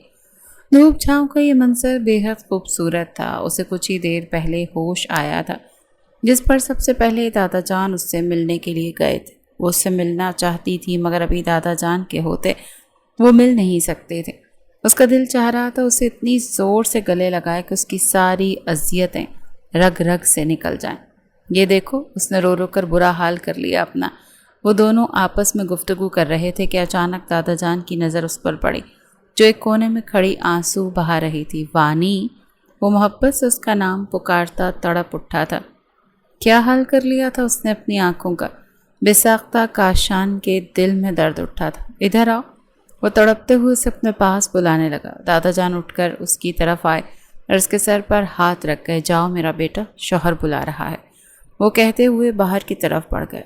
دھوپ چھاؤں کا یہ منظر بے حد خوبصورت تھا۔ اسے کچھ ہی دیر پہلے ہوش آیا تھا، جس پر سب سے پہلے دادا جان اس سے ملنے کے لیے گئے تھے۔ وہ اس سے ملنا چاہتی تھی، مگر ابھی دادا جان کے ہوتے وہ مل نہیں سکتے تھے۔ اس کا دل چاہ رہا تھا اسے اتنی زور سے گلے لگائے کہ اس کی ساری اذیتیں رگ رگ سے نکل جائیں۔ یہ دیکھو، اس نے رو رو کر برا حال کر لیا اپنا۔ وہ دونوں آپس میں گفتگو کر رہے تھے کہ اچانک دادا جان کی نظر اس پر پڑی، جو ایک کونے میں کھڑی آنسو بہا رہی تھی۔ وانی! وہ محبت سے اس کا نام پکارتا تڑپ اٹھا تھا۔ کیا حال کر لیا تھا اس نے اپنی آنکھوں کا؟ بے ساختہ کاشان کے دل میں درد اٹھا تھا۔ ادھر آؤ! وہ تڑپتے ہوئے اسے اپنے پاس بلانے لگا۔ دادا جان اٹھ کر اس کی طرف آئے اور اس کے سر پر ہاتھ رکھ گئے۔ جاؤ میرا بیٹا، شوہر بلا رہا ہے، وہ کہتے ہوئے باہر کی طرف بڑھ گئے،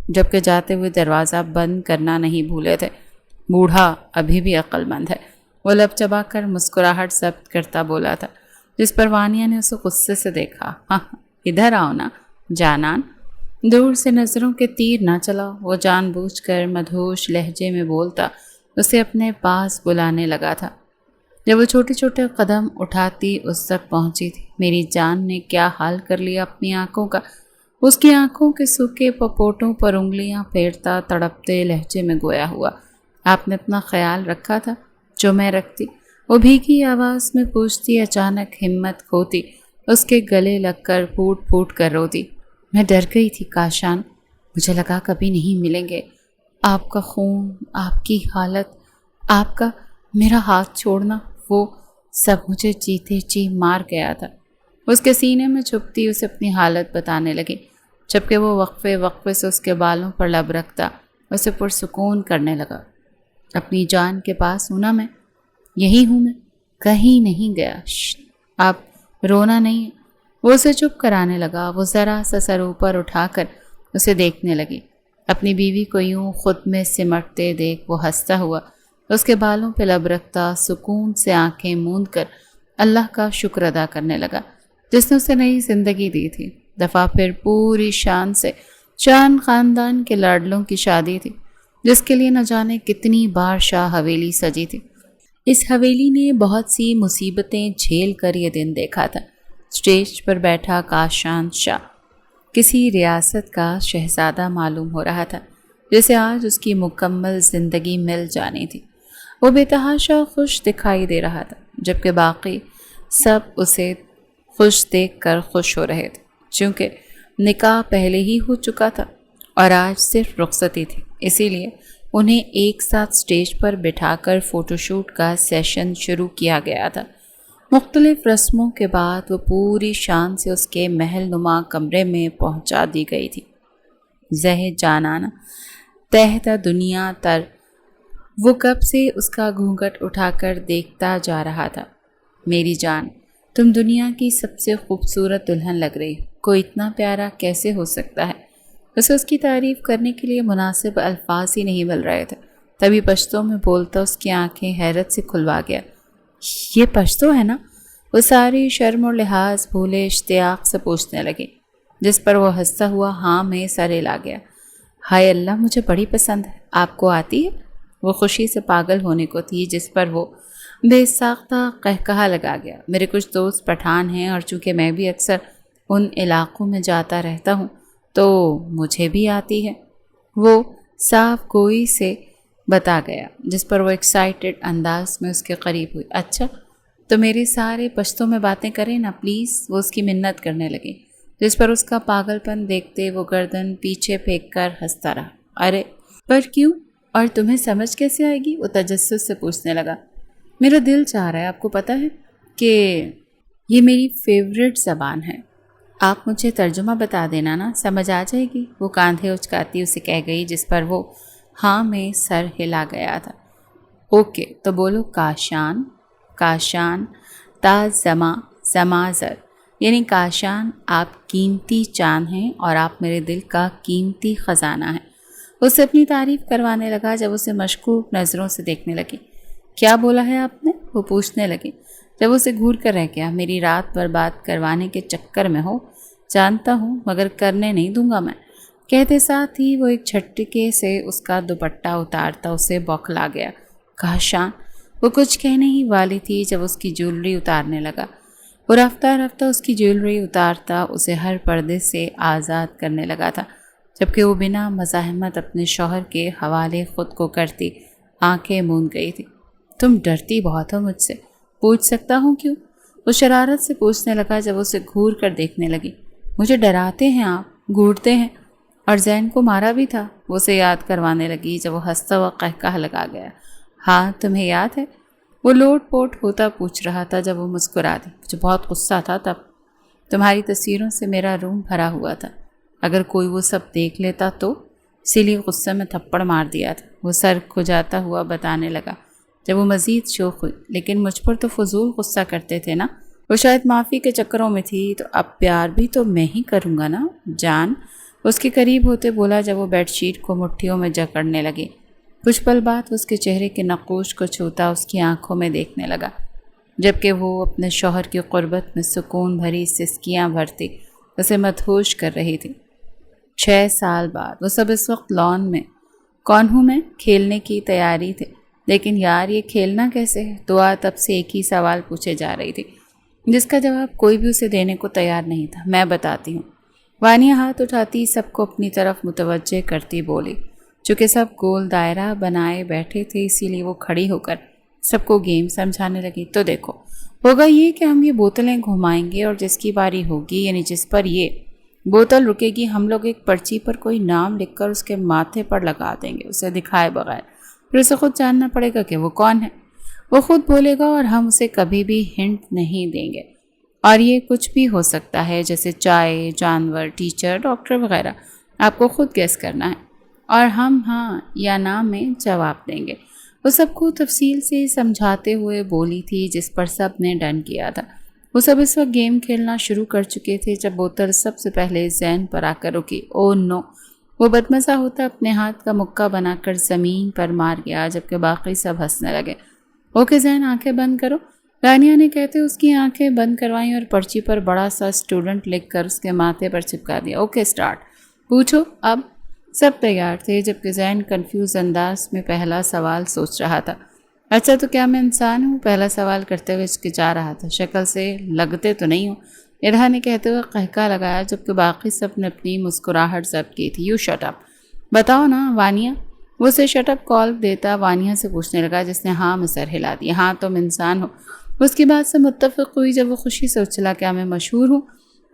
جبکہ جاتے ہوئے دروازہ بند کرنا نہیں بھولے تھے۔ بوڑھا ابھی بھی عقل مند ہے، وہ لب چبا کر مسکراہٹ ضبط کرتا بولا تھا، جس پر وانیہ نے اسے غصے سے دیکھا۔ ہاں ادھر آؤ نا جانان، دور سے نظروں کے تیر نہ چلاؤ۔ وہ جان بوجھ کر مدہوش لہجے میں بولتا اسے اپنے پاس بلانے لگا تھا۔ جب وہ چھوٹے چھوٹے قدم اٹھاتی اس تک پہنچی تھی، میری جان نے کیا حال کر لیا اپنی آنکھوں کا۔ اس کی آنکھوں کے سوکھے پپوٹوں پر انگلیاں پھیرتا تڑپتے لہجے میں گویا ہوا، آپ نے اپنا خیال رکھا تھا جو میں رکھتی؟ وہ بھیگی آواز میں پوچھتی، اچانک ہمت کھوتی اس کے گلے لگ کر پھوٹ پھوٹ کر روتی۔ میں ڈر گئی تھی کاشان، مجھے لگا کبھی نہیں ملیں گے۔ آپ کا خون، آپ کی حالت، آپ کا میرا ہاتھ چھوڑنا، وہ سب مجھے جیتے جی مار گیا تھا۔ اس کے سینے میں چھپتی اسے اپنی حالت بتانے لگی، جبکہ وہ وقفے وقفے سے اس کے بالوں پر لب رکھتا اسے پرسکون کرنے لگا۔ اپنی جان کے پاس ہوں نا میں، یہی ہوں میں، کہیں نہیں گیا۔ آپ رونا نہیں ہے۔ وہ اسے چپ کرانے لگا۔ وہ ذرا سا سر اوپر اٹھا کر اسے دیکھنے لگی۔ اپنی بیوی کو یوں خود میں سمٹتے دیکھ وہ ہنستا ہوا اس کے بالوں پہ لب رکھتا سکون سے آنکھیں موند کر اللہ کا شکر ادا کرنے لگا، جس نے اسے نئی زندگی دی تھی۔ دفعہ پھر پوری شان سے شان خاندان کے لاڈلوں کی شادی تھی، جس کے لیے نہ جانے کتنی بار شاہ حویلی سجی تھی۔ اس حویلی نے بہت سی مصیبتیں جھیل کر یہ دن دیکھا تھا۔ اسٹیج پر بیٹھا کاشان شاہ کسی ریاست کا شہزادہ معلوم ہو رہا تھا، جسے آج اس کی مکمل زندگی مل جانی تھی۔ وہ بے تحاشا خوش دکھائی دے رہا تھا، جبکہ باقی سب اسے خوش دیکھ کر خوش ہو رہے تھے، چونکہ نکاح پہلے ہی ہو چکا تھا اور آج صرف رخصتی تھی۔ اسی لیے انہیں ایک ساتھ سٹیج پر بٹھا کر فوٹو شوٹ کا سیشن شروع کیا گیا تھا۔ مختلف رسموں کے بعد وہ پوری شان سے اس کے محل نما کمرے میں پہنچا دی گئی تھی۔ زہ جانانا تحت دنیا تر، وہ کب سے اس کا گھونگھٹ اٹھا کر دیکھتا جا رہا تھا۔ میری جان، تم دنیا کی سب سے خوبصورت دلہن لگ رہی، کوئی اتنا پیارا کیسے ہو سکتا ہے؟ اسے اس کی تعریف کرنے کے لیے مناسب الفاظ ہی نہیں مل رہے تھے۔ تبھی پشتو میں بولتا اس کی آنکھیں حیرت سے کھلوا گیا۔ یہ پشتو ہے نا؟ وہ ساری شرم اور لحاظ بھولے اشتیاق سے پوچھنے لگے، جس پر وہ ہنستا ہوا ہاں میں سر ہلا گیا۔ ہائے اللہ، مجھے بڑی پسند ہے، آپ کو آتی ہے؟ وہ خوشی سے پاگل ہونے کو تھی، جس پر وہ بے ساختہ قہقہا لگا گیا۔ میرے کچھ دوست پٹھان ہیں اور چونکہ میں بھی اکثر ان علاقوں میں جاتا رہتا ہوں تو مجھے بھی آتی ہے، وہ صاف گوئی سے بتا گیا، جس پر وہ ایکسائٹڈ انداز میں اس کے قریب ہوئی۔ اچھا تو میرے سارے پشتوں میں باتیں کریں نا پلیز، وہ اس کی منت کرنے لگی، جس پر اس کا پاگل پن دیکھتے وہ گردن پیچھے پھینک کر ہنستا رہا۔ ارے پر کیوں؟ اور تمہیں سمجھ کیسے آئے گی؟ وہ تجسس سے پوچھنے لگا۔ میرا دل چاہ رہا ہے، آپ کو پتہ ہے کہ یہ میری فیوریٹ زبان ہے، آپ مجھے ترجمہ بتا دینا نا، سمجھ آ جائے گی۔ وہ کاندھے اچکاتی اسے کہہ گئی، جس پر وہ ہاں میں سر ہلا گیا تھا۔ اوکے تو بولو کاشان، کاشان تا زما زمازر، یعنی کاشان آپ قیمتی چاند ہیں اور آپ میرے دل کا قیمتی خزانہ ہیں۔ اسے اپنی تعریف کروانے لگا جب اسے مشکوک نظروں سے دیکھنے لگی۔ کیا بولا ہے آپ نے؟ وہ پوچھنے لگی جب اسے گھور کر رہ گیا۔ میری رات برباد کروانے کے چکر میں ہو، جانتا ہوں، مگر کرنے نہیں دوں گا میں۔ کہتے ساتھ ہی وہ ایک جھٹکے سے اس کا دوپٹہ اتارتا اسے بوکھلا گیا۔ کاشان، وہ کچھ کہنے ہی والی تھی جب اس کی جیولری اتارنے لگا۔ وہ رفتہ رفتہ اس کی جیولری اتارتا اسے ہر پردے سے آزاد کرنے لگا تھا، جبکہ وہ بنا مزاحمت اپنے شوہر کے حوالے خود کو کرتی آنکھیں موند گئی تھی۔ تم ڈرتی بہت ہو مجھ سے، پوچھ سکتا ہوں کیوں؟ وہ شرارت سے پوچھنے لگا جب اسے گھور کر دیکھنے لگی۔ مجھے ڈراتے ہیں آپ، گھورتے ہیں، اور زین کو مارا بھی تھا، وہ اسے یاد کروانے لگی جب وہ ہنستا ہوا قہقہ لگا گیا۔ ہاں تمہیں یاد ہے؟ وہ لوٹ پوٹ ہوتا پوچھ رہا تھا جب وہ مسکرا دی۔ مجھے بہت غصہ تھا تب، تمہاری تصویروں سے میرا روم بھرا ہوا تھا، اگر کوئی وہ سب دیکھ لیتا تو، اسی لیے غصے میں تھپڑ مار دیا تھا۔ وہ سر کھجاتا ہوا بتانے لگا جب وہ مزید شوق ہوئی۔ لیکن مجھ پر تو فضول غصہ کرتے تھے نا، وہ شاید معافی کے چکروں میں تھی، تو اب پیار بھی تو میں ہی کروں گا نا جان، اس کے قریب ہوتے بولا جب وہ بیڈ شیٹ کو مٹھیوں میں جکڑنے لگی۔ کچھ پل بعد اس کے چہرے کے نقوش کو چھوتا اس کی آنکھوں میں دیکھنے لگا، جبکہ وہ اپنے شوہر کی قربت میں سکون بھری سسکیاں بھرتی اسے مدہوش کر رہی تھی۔ 6 سال بعد وہ سب اس وقت لان میں، کون ہوں میں، کھیلنے کی تیاری تھے۔ لیکن یار یہ کھیلنا کیسے ہے؟ دعا تب سے ایک ہی سوال پوچھے جا رہی تھی، جس کا جواب کوئی بھی اسے دینے کو تیار نہیں تھا۔ میں بتاتی ہوں۔ وانیہ ہاتھ اٹھاتی سب کو اپنی طرف متوجہ کرتی بولی۔ چونکہ سب گول دائرہ بنائے بیٹھے تھے، اسی لیے وہ کھڑی ہو کر سب کو گیم سمجھانے لگی۔ تو دیکھو، ہوگا یہ کہ ہم یہ بوتلیں گھمائیں گے اور جس کی باری ہوگی، یعنی جس پر یہ بوتل رکے گی، ہم لوگ ایک پرچی پر کوئی نام لکھ کر اس کے ماتھے پر لگا دیں گے، اسے دکھائے بغیر۔ پھر اسے خود جاننا پڑے گا کہ وہ کون ہے۔ وہ خود بولے گا اور ہم اسے کبھی بھی ہنٹ نہیں دیں گے، اور یہ کچھ بھی ہو سکتا ہے، جیسے چائے، جانور، ٹیچر، ڈاکٹر وغیرہ۔ آپ کو خود گیس کرنا ہے اور ہم ہاں یا نہ میں جواب دیں گے۔ وہ سب کو تفصیل سے سمجھاتے ہوئے بولی تھی، جس پر سب نے ڈن کیا تھا۔ وہ سب اس وقت گیم کھیلنا شروع کر چکے تھے جب بوتل سب سے پہلے زین پر آ کر رکی۔ او نو! وہ بدمزہ ہوتا اپنے ہاتھ کا مکہ بنا کر زمین پر مار گیا، جبکہ باقی سب ہنسنے لگے۔ اوکے زین، آنکھیں بند کرو، رانیہ نے کہتے اس کی آنکھیں بند کروائیں اور پرچی پر بڑا سا اسٹوڈنٹ لکھ کر اس کے ماتھے پر چپکا دیا۔ اوکے اسٹارٹ، پوچھو اب۔ سب تیار تھے، جبکہ زین کنفیوز انداز میں پہلا سوال سوچ رہا تھا۔ اچھا تو کیا میں انسان ہوں؟ پہلا سوال کرتے ہوئے ہچکچا رہا تھا۔ شکل سے لگتے تو نہیں ہوں، ارہا نے کہتے ہوئے قہقہ لگایا، جبکہ باقی سب نے اپنی مسکراہٹ ضبط کی تھی۔ یو شٹ اپ، بتاؤ نا وانیہ۔ وہ اسے شٹ اپ کال دیتا وانیہ سے پوچھنے لگا، جس نے ہاں میں سر ہلا دیا۔ ہاں تم انسان ہو، اس کی بات سے متفق ہوئی جب وہ خوشی سے اچھلا۔ کیا میں مشہور ہوں؟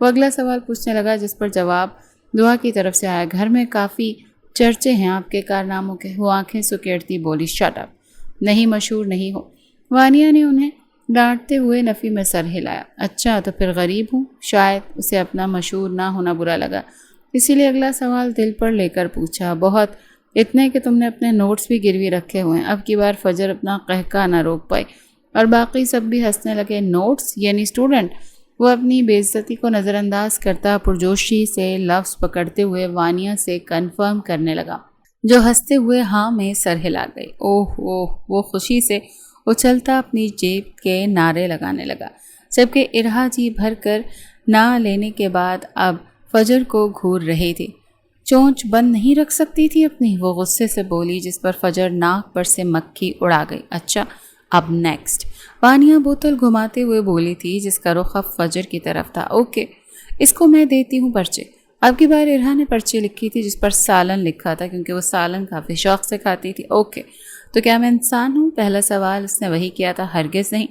وہ اگلا سوال پوچھنے لگا، جس پر جواب دعا کی طرف سے آیا۔ گھر میں کافی چرچے ہیں آپ کے کارناموں کے۔ وہ آنکھیں سکیڑتی بولی، شٹ اپ، نہیں مشہور نہیں ہو۔ وانیہ نے انہیں ڈانٹتے ہوئے نفی میں سر ہلایا۔ اچھا تو پھر غریب ہوں؟ شاید اسے اپنا مشہور نہ ہونا برا لگا، اسی لیے اگلا سوال دل پر لے کر پوچھا۔ بہت، اتنے کہ تم نے اپنے نوٹس بھی گروی رکھے ہوئے ہیں۔ اب کی بار فجر اپنا قہقہ نہ روک پائی اور باقی سب بھی ہنسنے لگے۔ نوٹس یعنی اسٹوڈنٹ؟ وہ اپنی بے عزتی کو نظر انداز کرتا پرجوشی سے لفظ پکڑتے ہوئے وانیہ سے کنفرم کرنے لگا، جو ہنستے ہوئے ہاں میں سر ہلا گئی۔ اوہ اوہ! وہ خوشی سے اچھلتا اپنی جیب کے نعرے لگانے لگا، جبکہ ارہا جی بھر کر نہ لینے کے بعد اب فجر کو گھور رہی تھی۔ چونچ بند نہیں رکھ سکتی تھی اپنی، وہ غصے سے بولی، جس پر فجر ناک پر سے مکھی اڑا گئی۔ اچھا اب نیکسٹ، وانیہ بوتل گھماتے ہوئے بولی تھی، جس کا رخ اب فجر کی طرف تھا۔ اوکے، اس کو میں دیتی ہوں پرچے۔ اب کی بار ارہا نے پرچی لکھی تھی، جس پر سالن لکھا تھا، کیونکہ وہ سالن کافی شوق سے کھاتی تھی۔ اوکے تو کیا میں انسان ہوں؟ پہلا سوال اس نے وہی کیا تھا۔ ہرگز نہیں،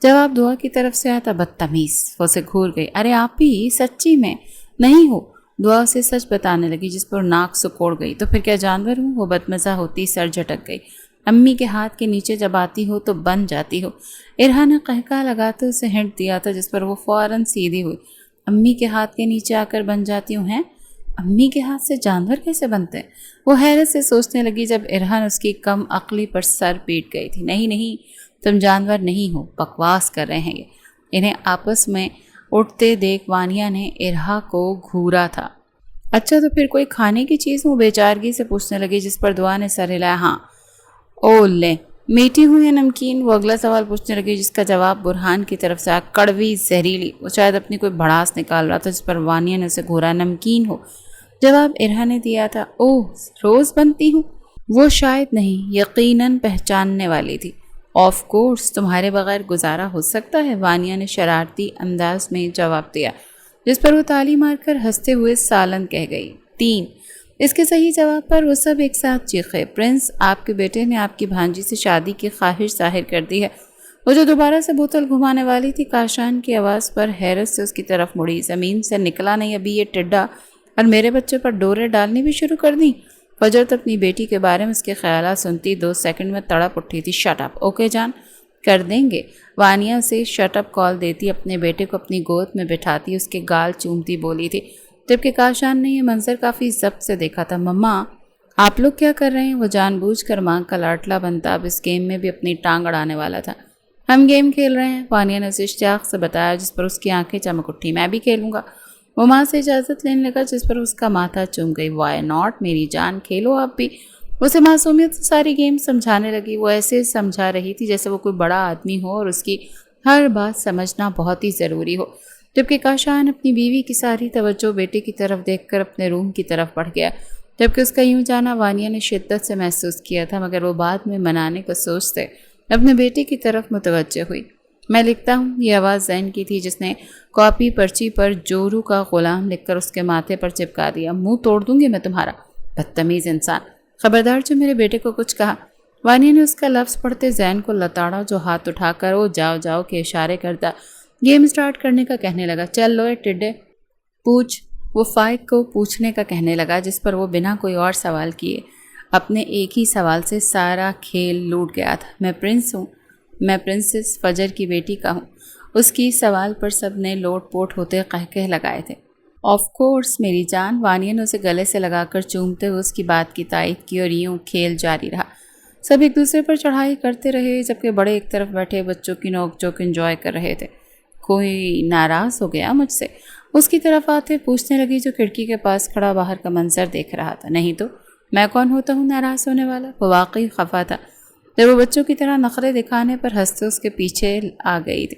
جواب دعا کی طرف سے آیا تھا۔ بدتمیز، وہ اسے گھور گئی۔ ارے آپ ہی سچی میں نہیں ہو، دعا اسے سچ بتانے لگی جس پر ناک سکوڑ گئی۔ تو پھر کیا جانور ہوں؟ وہ بدمزہ ہوتی سر جھٹک گئی۔ امی کے ہاتھ کے نیچے جب آتی ہو تو بن جاتی ہو۔ ارہا نے قہقہ لگاتے اسے ہنٹ دیا تھا جس پر وہ فوراً سیدھی ہوئی۔ امی کے ہاتھ کے نیچے آ کر بن جاتی ہوں؟ ہیں؟ امی کے ہاتھ سے جانور کیسے بنتے ہیں؟ وہ حیرت سے سوچنے لگی جب ارہا نے اس کی کم عقلی پر سر پیٹ گئی تھی۔ نہیں نہیں، تم جانور نہیں ہو، بکواس کر رہے ہیں یہ۔ انہیں آپس میں اٹھتے دیکھ وانیہ نے ارہا کو گھورا تھا۔ اچھا تو پھر کوئی کھانے کی چیز؟ وہ بے چارگی سے پوچھنے لگی جس پر دعا نے سر ہلایا۔ ہاں۔ او لے، میٹھی ہوں یا نمکین؟ وہ اگلا سوال پوچھنے لگی جس کا جواب برہان کی طرف سے آیا۔ کڑوی، زہریلی۔ وہ شاید اپنی کوئی بھڑاس نکال رہا تھا جس پر وانیہ نے اسے گھورا۔ نمکین ہو، جواب ارہا نے دیا تھا۔ اوہ، روز بنتی ہوں؟ وہ شاید نہیں، یقیناً پہچاننے والی تھی۔ آف کورس، تمہارے بغیر گزارا ہو سکتا ہے؟ وانیہ نے شرارتی انداز میں جواب دیا جس پر وہ تالی مار کر ہنستے ہوئے سالن کہہ گئی۔ 3۔ اس کے صحیح جواب پر وہ سب ایک ساتھ چیخے۔ پرنس، آپ کے بیٹے نے آپ کی بھانجی سے شادی کی خواہش ظاہر کر دی ہے۔ وہ جو دوبارہ سے بوتل گھمانے والی تھی کاشان کی آواز پر حیرت سے اس کی طرف مڑی۔ زمین سے نکلا نہیں ابھی یہ ٹڈا، اور میرے بچے پر ڈورے ڈالنی بھی شروع کر دیں۔ فجرت اپنی بیٹی کے بارے میں اس کے خیالات سنتی 2 سیکنڈ میں تڑپ اٹھی تھی۔ شٹ اپ، اوکے جان، کر دیں گے۔ وانیہ سے شٹ اپ کال دیتی اپنے بیٹے کو اپنی گود میں بٹھاتی اس کے گال چومتی بولی تھی، جبکہ کاشان نے یہ منظر کافی ضبط سے دیکھا تھا۔ مما، آپ لوگ کیا کر رہے ہیں؟ وہ جان بوجھ کر ماں کا لاڈلا بنتا اب اس گیم میں بھی اپنی ٹانگ اڑانے والا تھا۔ ہم گیم کھیل رہے ہیں، وانیہ نے اسے اشتیاق سے بتایا جس پر اس کی آنکھیں چمک اٹھی۔ میں بھی کھیلوں گا۔ وہ ماں سے اجازت لینے لگا جس پر اس کا ماتھا چوم گئی۔ وائی ناٹ میری جان، کھیلو آپ بھی۔ اسے معصومیت سے ساری گیم سمجھانے لگی۔ وہ ایسے سمجھا رہی تھی جیسے وہ کوئی بڑا آدمی ہو اور اس کی ہر بات سمجھنا بہت ہی ضروری ہو، جبکہ کاشان اپنی بیوی کی ساری توجہ بیٹے کی طرف دیکھ کر اپنے روم کی طرف بڑھ گیا۔ جبکہ اس کا یوں جانا وانیہ نے شدت سے محسوس کیا تھا، مگر وہ بعد میں منانے کو سوچتے اپنے بیٹے کی طرف متوجہ ہوئی۔ میں لکھتا ہوں، یہ آواز زین کی تھی جس نے کاپی پرچی پر جورو کا غلام لکھ کر اس کے ماتھے پر چپکا دیا۔ منہ توڑ دوں گی میں تمہارا، بدتمیز انسان، خبردار جو میرے بیٹے کو کچھ کہا۔ وانیہ نے اس کا لفظ پڑھتے زین کو لتاڑا جو ہاتھ اٹھا کر وہ جاؤ جاؤ کے اشارے کرتا گیم سٹارٹ کرنے کا کہنے لگا۔ چل لوئے ٹڈے، پوچھ۔ وہ فائق کو پوچھنے کا کہنے لگا جس پر وہ بنا کوئی اور سوال کیے اپنے ایک ہی سوال سے سارا کھیل لوٹ گیا تھا۔ میں پرنس ہوں، میں پرنسس فجر کی بیٹی کا ہوں۔ اس کی سوال پر سب نے لوٹ پوٹ ہوتے قہقہ لگائے تھے۔ آف کورس میری جان، وانیہ نے اسے گلے سے لگا کر چومتے ہوئے اس کی بات کی تائید کی اور یوں کھیل جاری رہا۔ سب ایک دوسرے پر چڑھائی کرتے رہے جبکہ بڑے ایک طرف بیٹھے بچوں کی نوک جوک انجوائے کر رہے تھے۔ کوئی ناراض ہو گیا مجھ سے؟ اس کی طرف آتے پوچھنے لگی جو کھڑکی کے پاس کھڑا باہر کا منظر دیکھ رہا تھا۔ نہیں تو میں کون ہوتا ہوں ناراض ہونے والا؟ وہ واقعی خفا تھا جب وہ بچوں کی طرح نخرے دکھانے پر ہنستے اس کے پیچھے آ گئی تھی۔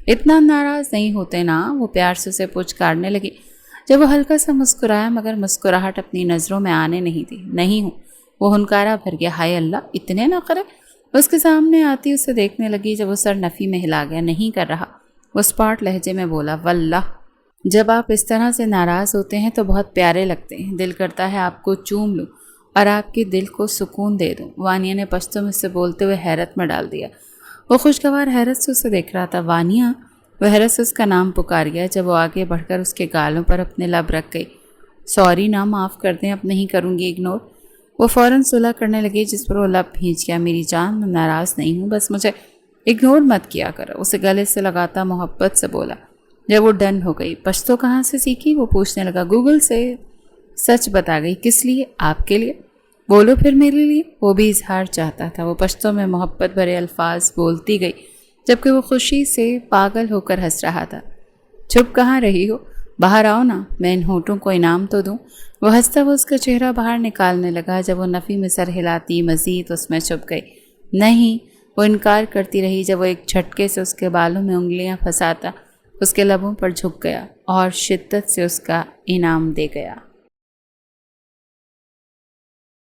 اتنا ناراض نہیں ہوتے نا؟ وہ پیار سے اسے پوچھ کاٹنے لگی جب وہ ہلکا سا مسکرایا، مگر مسکراہٹ اپنی نظروں میں آنے نہیں تھی۔ نہیں ہوں۔ وہ ہنکارا بھر گیا۔ ہائے اللہ، اتنے نخرے! اس کے سامنے آتی اسے دیکھنے لگی جب وہ سر نفی میں ہلا گیا۔ نہیں کر رہا، وہ اسپاٹ لہجے میں بولا۔ واللہ، جب آپ اس طرح سے ناراض ہوتے ہیں تو بہت پیارے لگتے ہیں، دل کرتا ہے آپ کو چوم لوں اور آپ کے دل کو سکون دے دوں۔ وانیہ نے پشتو میں سے بولتے ہوئے حیرت میں ڈال دیا۔ وہ خوشگوار حیرت سے اسے دیکھ رہا تھا۔ وانیہ! وہ حیرت سے اس کا نام پکار گیا جب وہ آگے بڑھ کر اس کے گالوں پر اپنے لب رکھ گئی۔ سوری نا، معاف کر دیں، اب نہیں کروں گی اگنور۔ وہ فوراً صلح کرنے لگی جس پر وہ لب بھینچ گیا۔ میری جان، میں ناراض نہیں ہوں، بس مجھے اگنور مت کیا کر، اسے گلے سے لگاتا محبت سے بولا۔ جب وہ ڈن ہو گئی۔ پشتو کہاں سے سیکھی؟ وہ پوچھنے لگا۔ گوگل سے۔ سچ بتا گئی؟ کس لیے؟ آپ کے لیے۔ بولو پھر میرے لیے۔ وہ بھی اظہار چاہتا تھا۔ وہ پشتو میں محبت بھرے الفاظ بولتی گئی جبکہ وہ خوشی سے پاگل ہو کر ہنس رہا تھا۔ چھپ کہاں رہی ہو؟ باہر آؤ نا، میں ان ہونٹوں کو انعام تو دوں۔ وہ ہنستا وہ اس کا چہرہ باہر نکالنے لگا جب وہ نفی میں سر ہلاتی مزید اس میں چھپ گئی۔ نہیں، وہ انکار کرتی رہی جب وہ ایک جھٹکے سے اس کے بالوں میں انگلیاں پھنساتا اس کے لبوں پر جھک گیا اور شدت سے اس کا انعام دے گیا۔